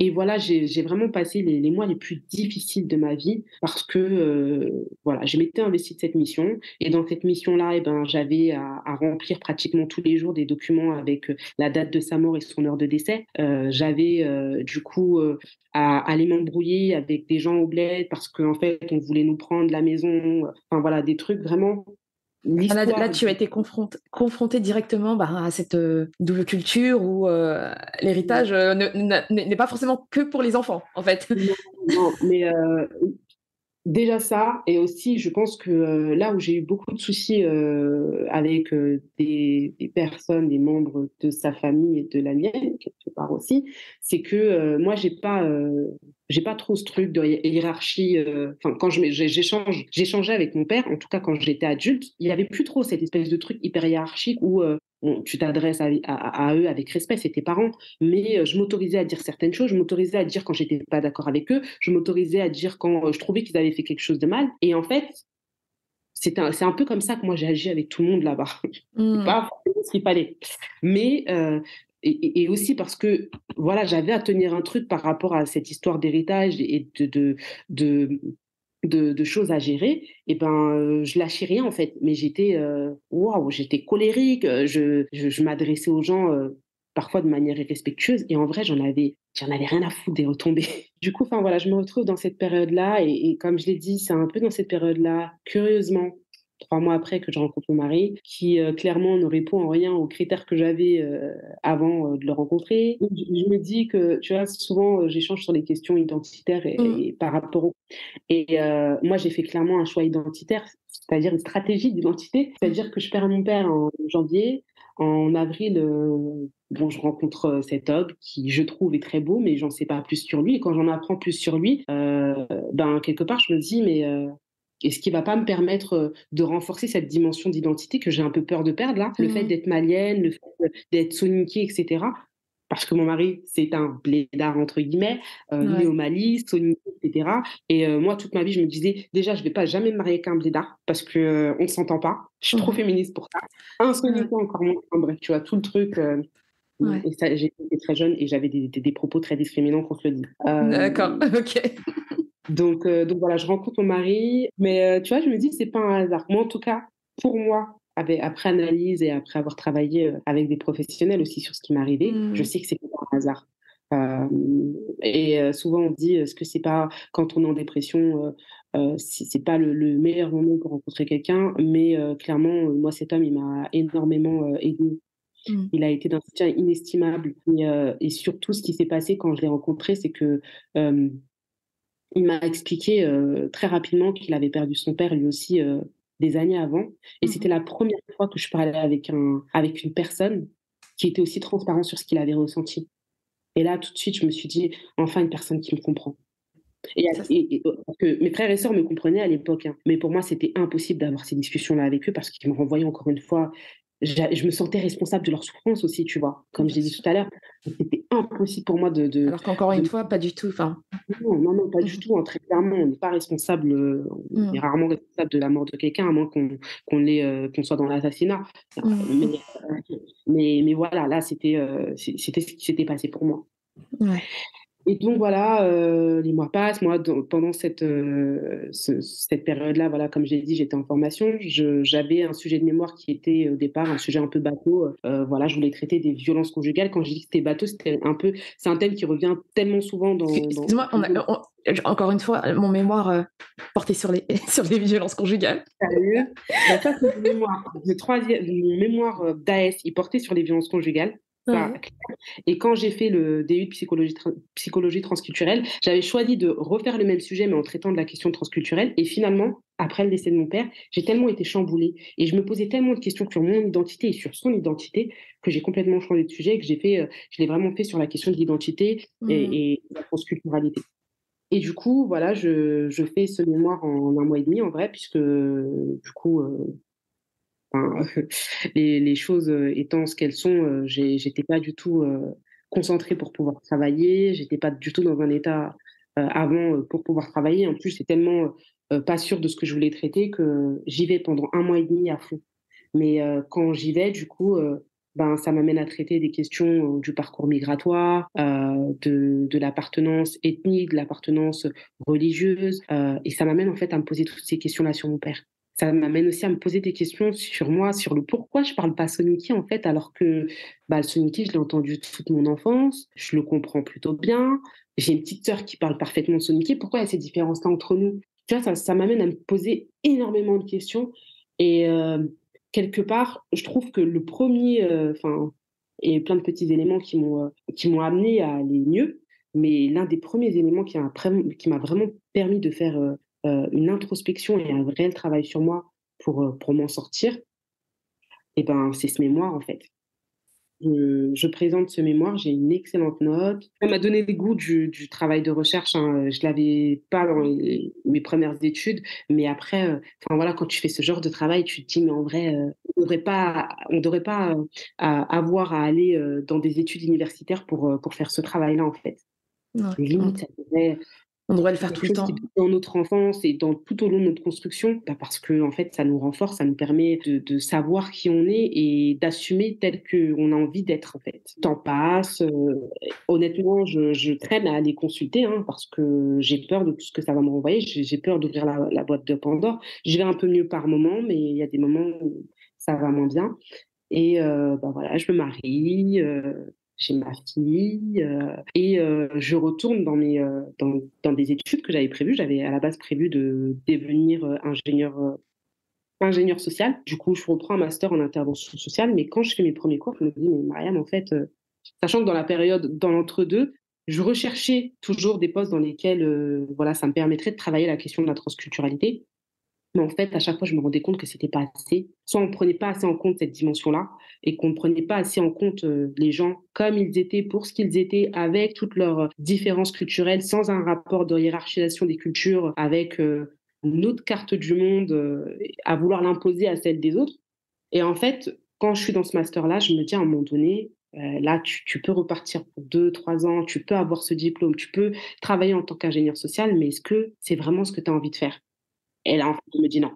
Et voilà, j'ai vraiment passé les mois les plus difficiles de ma vie parce que voilà, je m'étais investie de cette mission. Et dans cette mission-là, eh ben, j'avais à remplir pratiquement tous les jours des documents avec la date de sa mort et son heure de décès. J'avais du coup à aller m'embrouiller avec des gens au bled parce qu'en fait, on voulait nous prendre la maison. Enfin voilà, des trucs vraiment. Ah, là, L'histoire tu as été confronté directement bah, à cette double culture où l'héritage n'est pas forcément que pour les enfants, en fait. non, non, mais déjà ça, et aussi je pense que là où j'ai eu beaucoup de soucis avec des personnes, des membres de sa famille et de la mienne, quelque part aussi, c'est que moi j'ai pas trop ce truc de hiérarchie. Enfin, quand j'échangeais avec mon père, en tout cas quand j'étais adulte, il y avait plus trop cette espèce de truc hyper hiérarchique où tu t'adresses à eux avec respect, c'est tes parents, mais je m'autorisais à dire certaines choses, je m'autorisais à dire quand j'étais pas d'accord avec eux, je m'autorisais à dire quand je trouvais qu'ils avaient fait quelque chose de mal. Et en fait, c'est un peu comme ça que moi j'ai agi avec tout le monde là-bas. C'est Mm. pas forcément ce qu'il fallait. Mais et aussi parce que voilà, j'avais à tenir un truc par rapport à cette histoire d'héritage et de, de choses à gérer, et ben, je lâchais rien en fait. Mais j'étais, waouh, j'étais colérique, je m'adressais aux gens parfois de manière irrespectueuse, et en vrai, j'en avais rien à foutre des retombées. Du coup, enfin voilà, je me retrouve dans cette période-là, et comme je l'ai dit, c'est un peu dans cette période-là, curieusement, 3 mois après que je rencontre mon mari, qui clairement ne répond en rien aux critères que j'avais avant de le rencontrer. Je me dis que, tu vois, souvent j'échange sur les questions identitaires Mm. et par rapport au et moi, j'ai fait clairement un choix identitaire, c'est-à-dire une stratégie d'identité. C'est-à-dire que je perds mon père en janvier. En avril, bon, je rencontre cet homme qui, je trouve, est très beau, mais j'en sais pas plus sur lui. Et quand j'en apprends plus sur lui, ben, quelque part, je me dis, mais est-ce qu'il va pas me permettre de renforcer cette dimension d'identité que j'ai un peu peur de perdre là? Le fait Mm. d'être malienne, le fait d'être soninké, etc. Parce que mon mari, c'est un blédard, entre guillemets, né au Ouais. Mali, soninké, etc. Et moi, toute ma vie, je me disais, déjà, je vais pas jamais me marier avec un blédard parce que on ne s'entend pas. Je suis trop Mhm. féministe pour ça. Un Ouais. soninké, encore moins. Enfin, bref, tu vois, tout le truc. Ouais. Et ça, j'étais très jeune et j'avais des propos très discriminants contre le dit. D'accord, ok. Donc voilà, je rencontre mon mari, mais tu vois, je me dis, c'est pas un hasard. Moi, en tout cas, pour moi, après analyse et après avoir travaillé avec des professionnels aussi sur ce qui m'est arrivé, je Mm. sais que c'est pas un hasard. Et souvent, on dit, est-ce que c'est pas quand on est en dépression, c'est pas le meilleur moment pour rencontrer quelqu'un, mais clairement, moi, cet homme, il m'a énormément aidée. Mm. Il a été d'un soutien inestimable. Et surtout, ce qui s'est passé quand je l'ai rencontré, c'est que il m'a expliqué très rapidement qu'il avait perdu son père lui aussi des années avant. Et c'était Mhm. la première fois que je parlais avec une personne qui était aussi transparente sur ce qu'il avait ressenti. Et là, tout de suite, je me suis dit, enfin, une personne qui me comprend. Ça, c'est- Parce que mes frères et sœurs me comprenaient à l'époque, hein, mais pour moi, c'était impossible d'avoir ces discussions-là avec eux parce qu'ils me renvoyaient encore une fois. Je me sentais responsable de leur souffrance aussi, tu vois. Comme Bien j'ai dit sûr. tout à l'heure, c'était impossible pour moi Alors qu'encore une de fois, pas du tout. Enfin, non, non, non, pas du mhm. tout, hein, très clairement, on n'est pas responsable, on est Mm. rarement responsable de la mort de quelqu'un, à moins qu'on soit dans l'assassinat. Mm. Mais voilà, là, c'était ce qui s'était passé pour moi. Ouais. Et donc voilà, les mois passent. Moi, pendant cette période-là, voilà, comme j'ai dit, j'étais en formation. J'avais un sujet de mémoire qui était au départ un sujet un peu bateau. Voilà, je voulais traiter des violences conjugales. Quand je dis que c'était bateau, c'est un thème qui revient tellement souvent dans. Excuse-moi, encore une fois, mon mémoire porté sur les, sur les violences conjugales. Sérieux? Bah, ça, c'est mon mémoire d'AS, il portait sur les violences conjugales. Ça, Ouais. et quand j'ai fait le DU de psychologie transculturelle, j'avais choisi de refaire le même sujet, mais en traitant de la question transculturelle. Et finalement, après le décès de mon père, j'ai tellement été chamboulée et je me posais tellement de questions sur mon identité et sur son identité que j'ai complètement changé de sujet et que je l'ai vraiment fait sur la question de l'identité Mm. et de la transculturalité. Et du coup, voilà, je fais ce mémoire en 1 mois et demi, en vrai, puisque du coup, enfin, les choses étant ce qu'elles sont, j'étais pas du tout concentrée pour pouvoir travailler. J'étais pas du tout dans un état avant pour pouvoir travailler. En plus, c'est tellement pas sûr de ce que je voulais traiter que j'y vais pendant 1 mois et demi à fond. Mais quand j'y vais, du coup, ben, ça m'amène à traiter des questions du parcours migratoire, de l'appartenance ethnique, de l'appartenance religieuse, et ça m'amène en fait à me poser toutes ces questions-là sur mon père. Ça m'amène aussi à me poser des questions sur moi, sur le pourquoi je parle pas soninké en fait, alors que bah, le soninké, je l'ai entendu toute mon enfance, je le comprends plutôt bien. J'ai une petite sœur qui parle parfaitement soninké. Pourquoi il y a ces différences-là entre nous? Tu vois, ça m'amène à me poser énormément de questions. Et quelque part, je trouve que le premier, enfin, et plein de petits éléments qui m'ont amené à aller mieux, mais l'un des premiers éléments qui m'a vraiment permis de faire une introspection et un réel travail sur moi pour m'en sortir, et ben, c'est ce mémoire en fait. Je présente ce mémoire, j'ai une excellente note. Ça m'a donné le goût du travail de recherche, hein. Je l'avais pas dans mes premières études, mais après, enfin voilà, quand tu fais ce genre de travail, tu te dis, mais en vrai, on devrait pas avoir à aller dans des études universitaires pour faire ce travail-là, en fait. Ouais. Limite, Mm. ça devrait. On devrait le faire tout quelque le chose qui temps. dans notre enfance et tout au long de notre construction, bah, parce que en fait, ça nous renforce, ça nous permet de savoir qui on est et d'assumer tel qu'on a envie d'être, en fait. Le temps passe, honnêtement, je traîne à aller consulter, hein, parce que j'ai peur de tout ce que ça va me renvoyer. J'ai peur d'ouvrir la boîte de Pandore. Je vais un peu mieux par moment, mais il y a des moments où ça va moins bien. Et bah, voilà, je me marie, j'ai ma fille, et je retourne dans des études que j'avais prévues. J'avais à la base prévu de devenir, ingénieur social. Du coup, je reprends un master en intervention sociale, mais quand je fais mes premiers cours, je me dis: «Mais Mariam, en fait», sachant que dans la période, dans l'entre-deux, je recherchais toujours des postes dans lesquels, voilà, ça me permettrait de travailler la question de la transculturalité. Mais en fait, à chaque fois, je me rendais compte que c'était pas assez. Soit on prenait pas assez en compte cette dimension-là et qu'on ne prenait pas assez en compte, les gens comme ils étaient, pour ce qu'ils étaient, avec toutes leurs, différences culturelles, sans un rapport de hiérarchisation des cultures, avec, une autre carte du monde, à vouloir l'imposer à celle des autres. Et en fait, quand je suis dans ce master-là, je me dis à un moment donné, là, tu peux repartir pour 2, 3 ans, tu peux avoir ce diplôme, tu peux travailler en tant qu'ingénieur social, mais est-ce que c'est vraiment ce que tu as envie de faire? Et là, en fait, je me dis: «Non».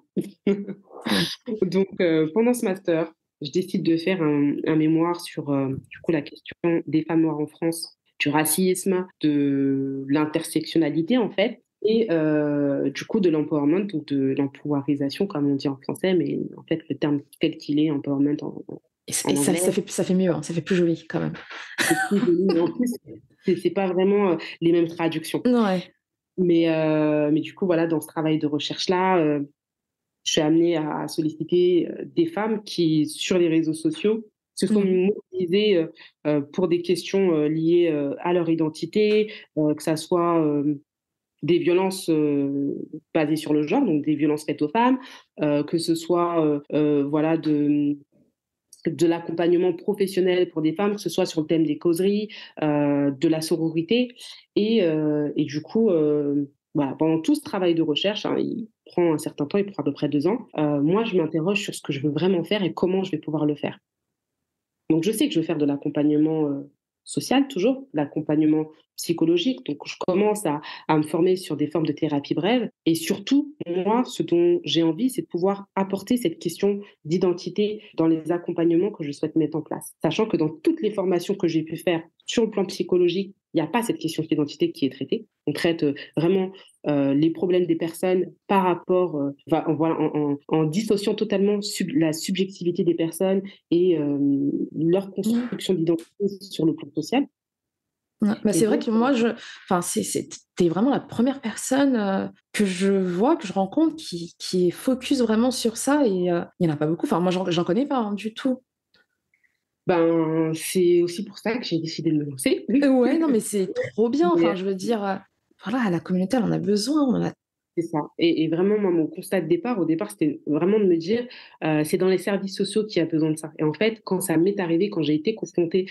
Mmh. Donc pendant ce master, je décide de faire un mémoire sur, du coup, la question des femmes noires en France, du racisme, de l'intersectionnalité, en fait, et du coup, de l'empowerment, donc de l'empouvoirisation, comme on dit en français, mais en fait, le terme tel qu'il est, empowerment Et en anglais, ça fait mieux, hein, ça fait plus joli quand même. c'est plus joli, mais en plus, c'est pas vraiment, les mêmes traductions. Ouais. Mais du coup, voilà, dans ce travail de recherche-là, je suis amenée à solliciter, des femmes qui, sur les réseaux sociaux, se sont Mmh. mobilisées, pour des questions, liées, à leur identité, que ça soit, des violences, basées sur le genre, donc des violences faites aux femmes, que ce soit, voilà, de l'accompagnement professionnel pour des femmes, que ce soit sur le thème des causeries, de la sororité. Et du coup, voilà, pendant tout ce travail de recherche, hein, il prend un certain temps, il prend à peu près 2 ans, moi je m'interroge sur ce que je veux vraiment faire et comment je vais pouvoir le faire. Donc je sais que je veux faire de l'accompagnement, social toujours, l'accompagnement psychologique, donc je commence à me former sur des formes de thérapie brève et surtout, moi, ce dont j'ai envie, c'est de pouvoir apporter cette question d'identité dans les accompagnements que je souhaite mettre en place. Sachant que dans toutes les formations que j'ai pu faire sur le plan psychologique, il n'y a pas cette question d'identité qui est traitée. On traite, vraiment, les problèmes des personnes par rapport, voilà, en dissociant totalement la subjectivité des personnes et leur Mmh. construction d'identité sur le plan social. Ouais, bah, Et c'est vrai donc, que moi, enfin, tu vraiment la première personne, que je vois, que je rencontre qui est focus vraiment sur ça et il y en a pas beaucoup. Enfin, moi, j'en connais pas, hein, du tout. ben, c'est aussi pour ça que j'ai décidé de me lancer. Ouais, non, mais c'est trop bien. Mais Enfin, je veux dire, voilà, la communauté, elle en a besoin, on en a. c'est ça. Et vraiment, moi, mon constat de départ, au départ, c'était vraiment de me dire, c'est dans les services sociaux qu'il y a besoin de ça. Et en fait, quand ça m'est arrivé, quand j'ai été confrontée,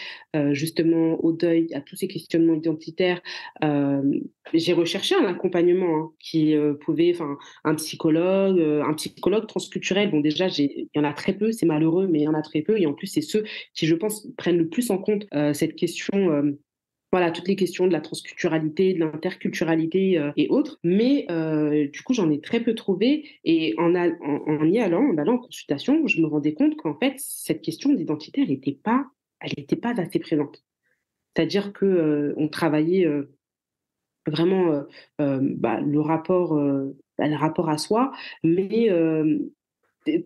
justement au deuil, à tous ces questionnements identitaires, j'ai recherché un accompagnement, hein, qui, pouvait, enfin, un psychologue transculturel. Bon, déjà, il y en a très peu, c'est malheureux, mais il y en a très peu. Et en plus, c'est ceux qui, je pense, prennent le plus en compte, cette question, voilà, toutes les questions de la transculturalité, de l'interculturalité, et autres. Mais du coup, j'en ai très peu trouvé et en allant en consultation, je me rendais compte qu'en fait, cette question d'identité, elle était pas assez présente. C'est-à-dire que, on travaillait, vraiment, bah, le rapport à soi, mais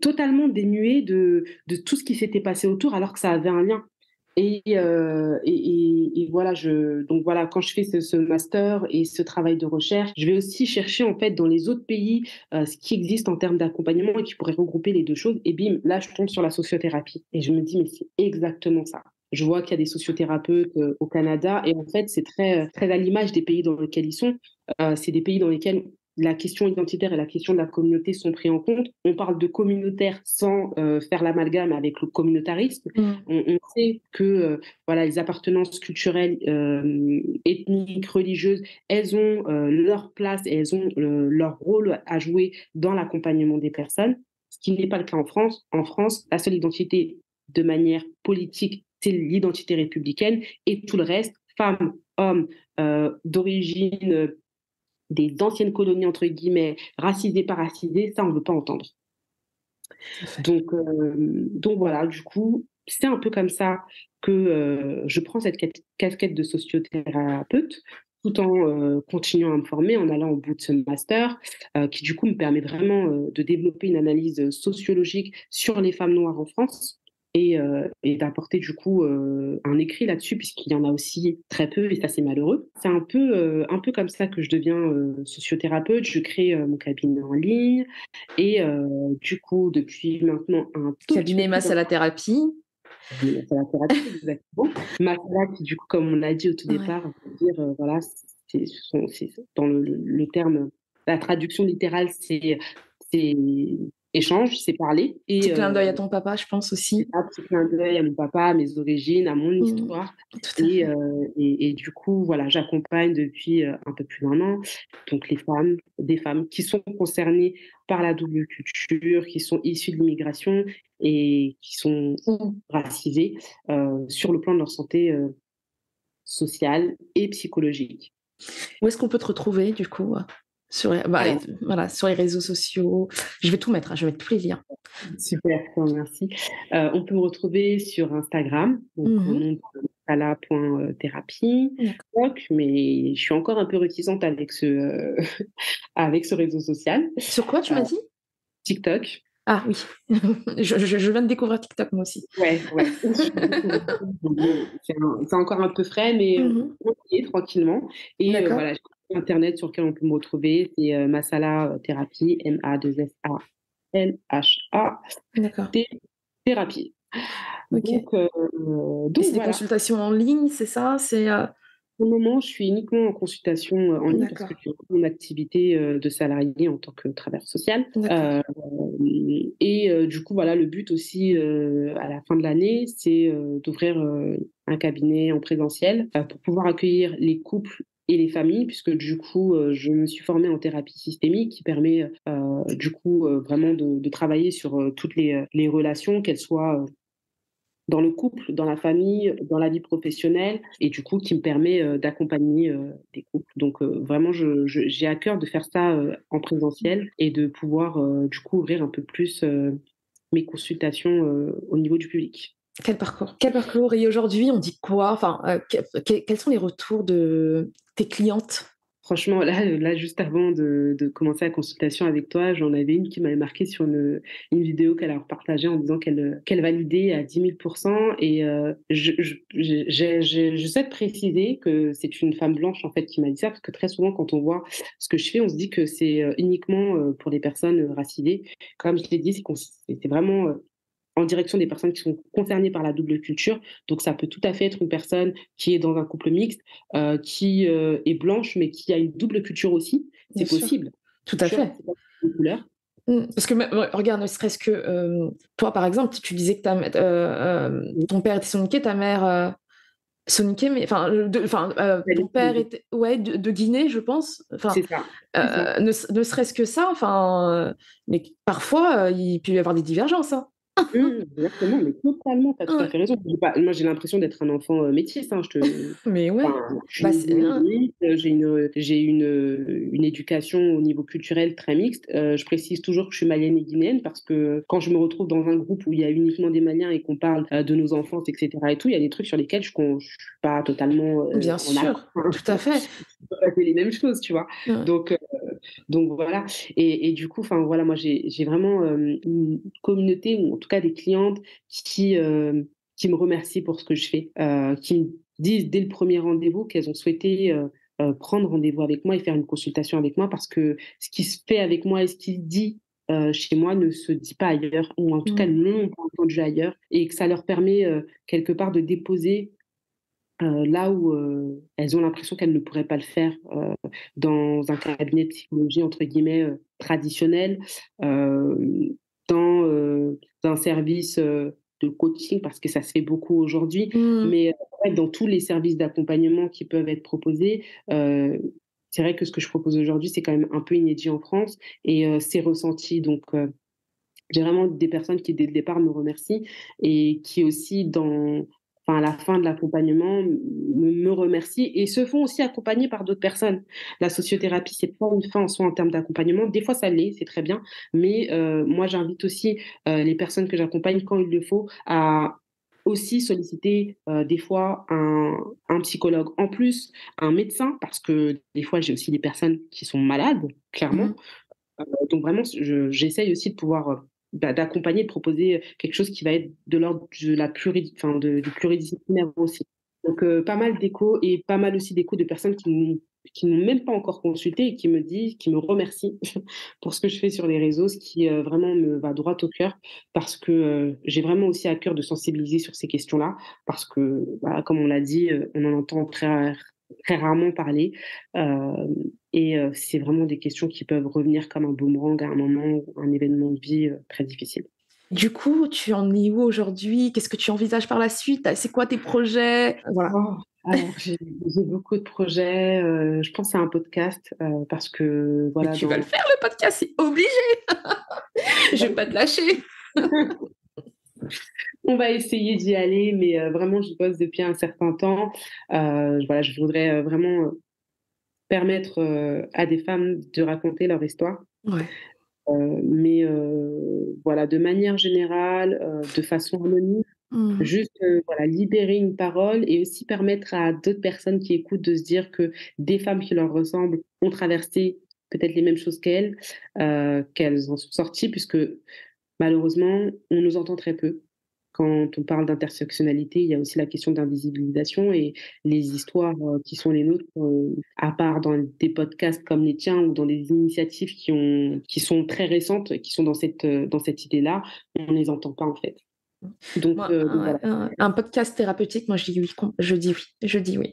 totalement dénué de tout ce qui s'était passé autour alors que ça avait un lien. Et voilà, donc voilà, quand je fais ce master et ce travail de recherche, je vais aussi chercher en fait dans les autres pays, ce qui existe en termes d'accompagnement et qui pourrait regrouper les 2 choses et bim, là je tombe sur la sociothérapie et je me dis: «Mais c'est exactement ça». Je vois qu'il y a des sociothérapeutes, au Canada et en fait, c'est très, très à l'image des pays dans lesquels ils sont. C'est des pays dans lesquels la question identitaire et la question de la communauté sont pris en compte. On parle de communautaire sans, faire l'amalgame avec le communautarisme. Mmh. On sait que, voilà, les appartenances culturelles, ethniques, religieuses, elles ont, leur place et elles ont, leur rôle à jouer dans l'accompagnement des personnes, ce qui n'est pas le cas en France. En France, la seule identité de manière politique, c'est l'identité républicaine et tout le reste, femmes, hommes, d'origine, des anciennes colonies, entre guillemets, racisées, pas racisées, ça, on ne veut pas entendre. Donc voilà, du coup, c'est un peu comme ça que je prends cette casquette de sociothérapeute tout en continuant à me former, en allant au bout de ce master, qui du coup me permet vraiment de développer une analyse sociologique sur les femmes noires en France et d'apporter du coup un écrit là-dessus, puisqu'il y en a aussi très peu, et ça c'est malheureux. C'est un peu comme ça que je deviens sociothérapeute. Je crée mon cabinet en ligne, et du coup, depuis maintenant un tout petit peu Cabinet plus d'un Masala Thérapie. c'est la thérapie, exactement. Masala, qui du coup, comme on l'a dit au tout Ouais. départ, veut dire, voilà, c'est dans le terme, la traduction littérale, c'est échange, c'est parler, Petit et clin d'œil à ton papa, je pense c'est aussi. un petit clin d'œil à mon papa, à mes origines, à mon Mmh. histoire. Tout à Et, fait. du coup, voilà, j'accompagne depuis un peu plus d'un an, donc des femmes qui sont concernées par la double culture, qui sont issues de l'immigration et qui sont ou racisées sur le plan de leur santé sociale et psychologique. Où est-ce qu'on peut te retrouver, du coup, sur les, bah, Alors, voilà, sur les réseaux sociaux? Je vais tout mettre, hein, je vais mettre tous les liens. super, je te remercie. On peut me retrouver sur Instagram, donc au Mmh. nom de sala.thérapie. D'accord. Mais je suis encore un peu réticente avec avec ce réseau social. Sur quoi tu Heu, m'as dit? TikTok. Ah oui, je viens de découvrir TikTok moi aussi. Ouais, ouais. C'est encore un peu frais, mais Mmh. on y est tranquillement. Et D'accord, voilà, j'ai un site internet sur lequel on peut me retrouver, c'est Masala Thérapie, MASSALHA d'accord. thérapie. OK. Donc, heu, Et donc c'est des voilà. consultations en ligne, c'est ça? Pour le moment, je suis uniquement en consultation en ligne parce que D'accord, j'ai mon activité de salarié en tant que travailleur social. d'accord. Et du coup, voilà, le but aussi à la fin de l'année, c'est d'ouvrir un cabinet en présentiel pour pouvoir accueillir les couples et les familles, puisque du coup, je me suis formée en thérapie systémique qui permet du coup vraiment de travailler sur toutes les relations, qu'elles soient dans le couple, dans la famille, dans la vie professionnelle, et du coup qui me permet d'accompagner des couples. Donc vraiment, j'ai à cœur de faire ça en présentiel et de pouvoir du coup ouvrir un peu plus mes consultations au niveau du public. Quel parcours! Quel parcours! Et aujourd'hui, on dit quoi? Enfin, quels sont les retours de tes clientes? Franchement, là, juste avant de commencer la consultation avec toi, j'en avais une qui m'avait marqué sur une vidéo qu'elle a partagée en disant qu'elle validait à 10 000 et je souhaite préciser que c'est une femme blanche, en fait, qui m'a dit ça, parce que très souvent, quand on voit ce que je fais, on se dit que c'est uniquement pour les personnes racisées. Comme je l'ai dit, c'est vraiment en direction des personnes qui sont concernées par la double culture. Donc ça peut tout à fait être une personne qui est dans un couple mixte, qui est blanche, mais qui a une double culture aussi. Bien C'est sûr, possible. tout à Culture, fait. c'est pas une couleur. Parce que ouais, regarde, ne serait-ce que, toi, par exemple, tu disais que Oui, ton père était soninké, ta mère, soninké, mais enfin, ton père était ouais, de Guinée, je pense. Enfin, c'est ça. C'est ça. ne serait-ce que ça, enfin, mais parfois, il peut y avoir des divergences, hein. Exactement, mais totalement, tu as tout à Ouais. fait raison. Moi, j'ai l'impression d'être un enfant métis, hein, Mais ouais, je suis bah, née c'est hein. mixte, j'ai une éducation au niveau culturel très mixte. Je précise toujours que je suis malienne et guinéenne parce que quand je me retrouve dans un groupe où il y a uniquement des Maliens et qu'on parle de nos enfances, et cetera et tout, il y a des trucs sur lesquels je suis pas totalement Bien en accord. sûr, tout à fait. C'est pas les mêmes choses, tu vois? Ouais. Donc heu, donc voilà. Et du coup, enfin voilà, moi j'ai vraiment une communauté, ou en tout cas des clientes qui me remercient pour ce que je fais, qui me disent dès le premier rendez-vous qu'elles ont souhaité prendre rendez-vous avec moi et faire une consultation avec moi, parce que ce qui se fait avec moi et ce qui se dit chez moi ne se dit pas ailleurs, ou en tout cas Mmh. ne l'ont pas entendu ailleurs, et que ça leur permet quelque part de déposer là où elles ont l'impression qu'elles ne pourraient pas le faire dans un cabinet de psychologie entre guillemets traditionnel, dans un service de coaching, parce que ça se fait beaucoup aujourd'hui, Mmh. mais en fait, dans tous les services d'accompagnement qui peuvent être proposés, c'est vrai que ce que je propose aujourd'hui, c'est quand même un peu inédit en France, et c'est ressenti. Donc j'ai vraiment des personnes qui dès le départ me remercient, et qui aussi enfin, à la fin de l'accompagnement, me remercient et se font aussi accompagner par d'autres personnes. La sociothérapie, c'est pas une fin en soi en termes d'accompagnement. Des fois, ça l'est, c'est très bien, mais moi, j'invite aussi les personnes que j'accompagne, quand il le faut, à aussi solliciter des fois un psychologue, en plus un médecin, parce que des fois, j'ai aussi des personnes qui sont malades, clairement. Mhm. Donc vraiment, j'essaye aussi de pouvoir d'accompagner, de proposer quelque chose qui va être de l'ordre de la du pluridisciplinaire aussi. Donc pas mal d'échos et pas mal aussi d'échos de personnes qui n'ont même pas encore consulté et qui me disent, qui me remercient pour ce que je fais sur les réseaux, ce qui vraiment me va droit au cœur, parce que j'ai vraiment aussi à cœur de sensibiliser sur ces questions-là, parce que bah, comme on l'a dit, on en entend très rarement parler. Euh, et c'est vraiment des questions qui peuvent revenir comme un boomerang à un moment, un événement de vie très difficile. Du coup, tu en es où aujourd'hui? Qu'est-ce que tu envisages par la suite? C'est quoi tes projets? Voilà. Oh, alors, j'ai beaucoup de projets. Je pense à un podcast parce que, Mais voilà, tu vas le dans... faire, le podcast, c'est obligé. Je vais pas te lâcher. On va essayer d'y aller, mais vraiment, je bosse depuis un certain temps. Voilà, je voudrais vraiment permettre à des femmes de raconter leur histoire. Ouais. Mais voilà, de manière générale, de façon anonyme, Mhm. juste voilà, libérer une parole et aussi permettre à d'autres personnes qui écoutent de se dire que des femmes qui leur ressemblent ont traversé peut-être les mêmes choses qu'elles, qu'elles en sont sorties, puisque malheureusement, on nous entend très peu. Quand on parle d'intersectionnalité, il y a aussi la question d'invisibilisation et les histoires qui sont les nôtres, à part dans des podcasts comme les tiens ou dans des initiatives qui sont très récentes, qui sont dans cette idée-là, on ne les entend pas en fait. Moi, Donc voilà, un podcast thérapeutique, moi je dis oui, je dis oui, je dis oui.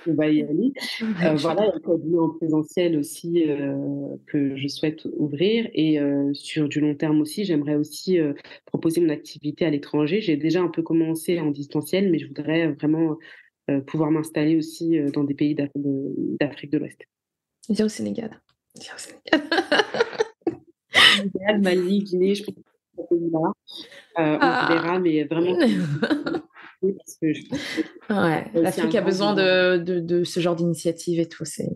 on va y aller. Ouais, je suis Voilà, il y a d'accord. le cabinet en présentiel aussi que je souhaite ouvrir. Et sur du long terme aussi, j'aimerais aussi proposer mon activité à l'étranger. J'ai déjà un peu commencé en distanciel, mais je voudrais vraiment pouvoir m'installer aussi dans des pays d'Afrique de l'Ouest. Viens au Sénégal. Viens au Sénégal. Sénégal, Mali, Guinée, je pense que c'est ces pays-là. On Ah. verra, mais vraiment, parce que je pense que Ouais, c'est aussi un l'Afrique a grand besoin besoin. de ce genre d'initiative et tout. C'est...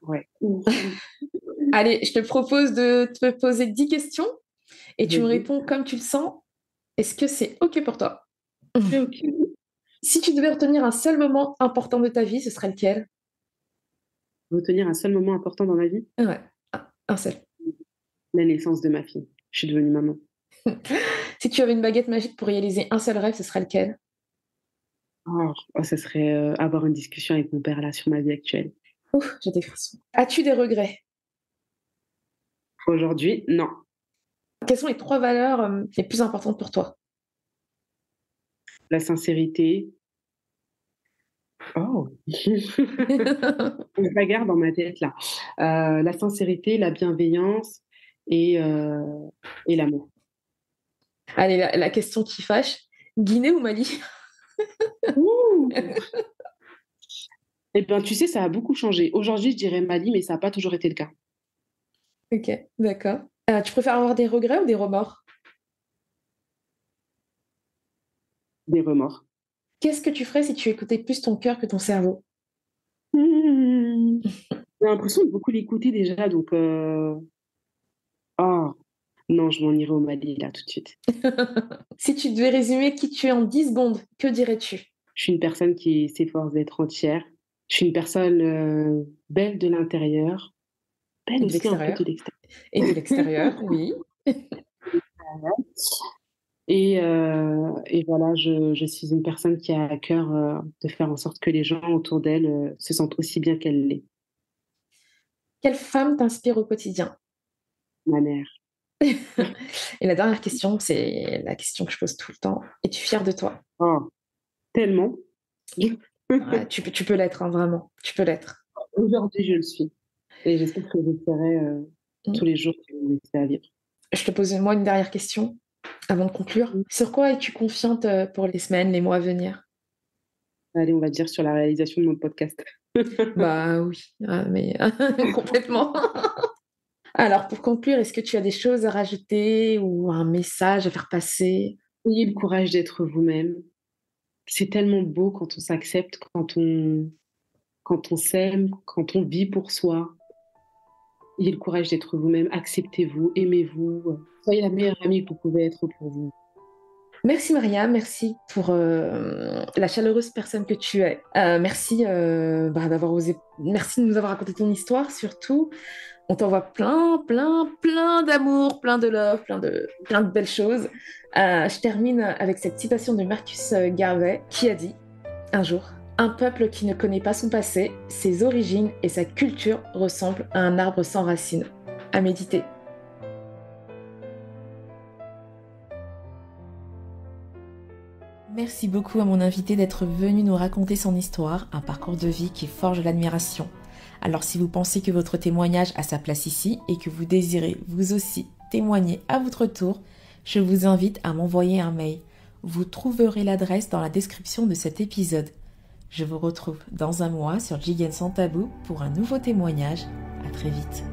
Ouais. Allez, je te propose de te poser 10 questions et tu me Vas-y. réponds comme tu le sens. Est-ce que c'est OK pour toi? C'est OK. Si tu devais retenir un seul moment important de ta vie, ce serait lequel? Retenir un seul moment important dans ma vie, Ouais, un seul. la naissance de ma fille. Je suis devenue maman. Si tu avais une baguette magique pour réaliser un seul rêve, ce serait lequel? Ça serait avoir une discussion avec mon père là sur ma vie actuelle. Ouf, j'ai des frissons. As-tu des regrets? Aujourd'hui, non. Quelles sont les 3 valeurs les plus importantes pour toi? La sincérité. Oh, je la garde dans ma tête là. La sincérité, la bienveillance et, euh, et l'amour. Allez, la question qui fâche. Guinée ou Mali? Ouh. Eh bien, tu sais, ça a beaucoup changé. Aujourd'hui, je dirais Mali, mais ça n'a pas toujours été le cas. Ok, d'accord. Tu préfères avoir des regrets ou des remords? Des remords. Qu'est-ce que tu ferais si tu écoutais plus ton cœur que ton cerveau? Mmh. J'ai l'impression de beaucoup l'écouter déjà, donc oh, non, je m'en irai au Mali là tout de suite. Si tu devais résumer qui tu es en 10 secondes, que dirais-tu? Je suis une personne qui s'efforce d'être entière. Je suis une personne belle de l'intérieur, belle Et de aussi un peu l'extérieur. de Et de l'extérieur, oui. l'extérieur. Et voilà, je suis une personne qui a à cœur de faire en sorte que les gens autour d'elle se sentent aussi bien qu'elle l'est. Quelle femme t'inspire au quotidien? Ma mère. Et la dernière question, c'est la question que je pose tout le temps. Es-tu fière de toi? Oh, tellement. Ouais, tu peux l'être, hein, vraiment. Tu peux l'être. Aujourd'hui, je le suis. Et j'espère que je le serai tous Mm. les jours qui vont me rester à vivre. Je te pose moi une dernière question avant de conclure. Sur quoi es-tu confiante pour les semaines, les mois à venir? Allez, on va dire sur la réalisation de notre podcast. Bah oui, mais complètement. Alors, pour conclure, est-ce que tu as des choses à rajouter ou un message à faire passer? Ayez le courage d'être vous-même. c'est tellement beau quand on s'accepte, quand on s'aime, quand on vit pour soi. Ayez le courage d'être vous-même, acceptez-vous, aimez-vous, soyez la meilleure amie que vous pouvez être pour vous. Merci Maria, merci pour la chaleureuse personne que tu es. Merci d'avoir osé, merci de nous avoir raconté ton histoire surtout. On t'envoie plein d'amour, plein de love, plein de belles choses. Je termine avec cette citation de Marcus Garvey qui a dit un jour, un peuple qui ne connaît pas son passé, ses origines et sa culture ressemble à un arbre sans racines. À méditer. Merci beaucoup à mon invité d'être venu nous raconter son histoire, un parcours de vie qui forge l'admiration. Alors si vous pensez que votre témoignage a sa place ici et que vous désirez vous aussi témoigner à votre tour, je vous invite à m'envoyer un mail. Vous trouverez l'adresse dans la description de cet épisode. Je vous retrouve dans un mois sur Jigen Sans Tabou pour un nouveau témoignage. À très vite.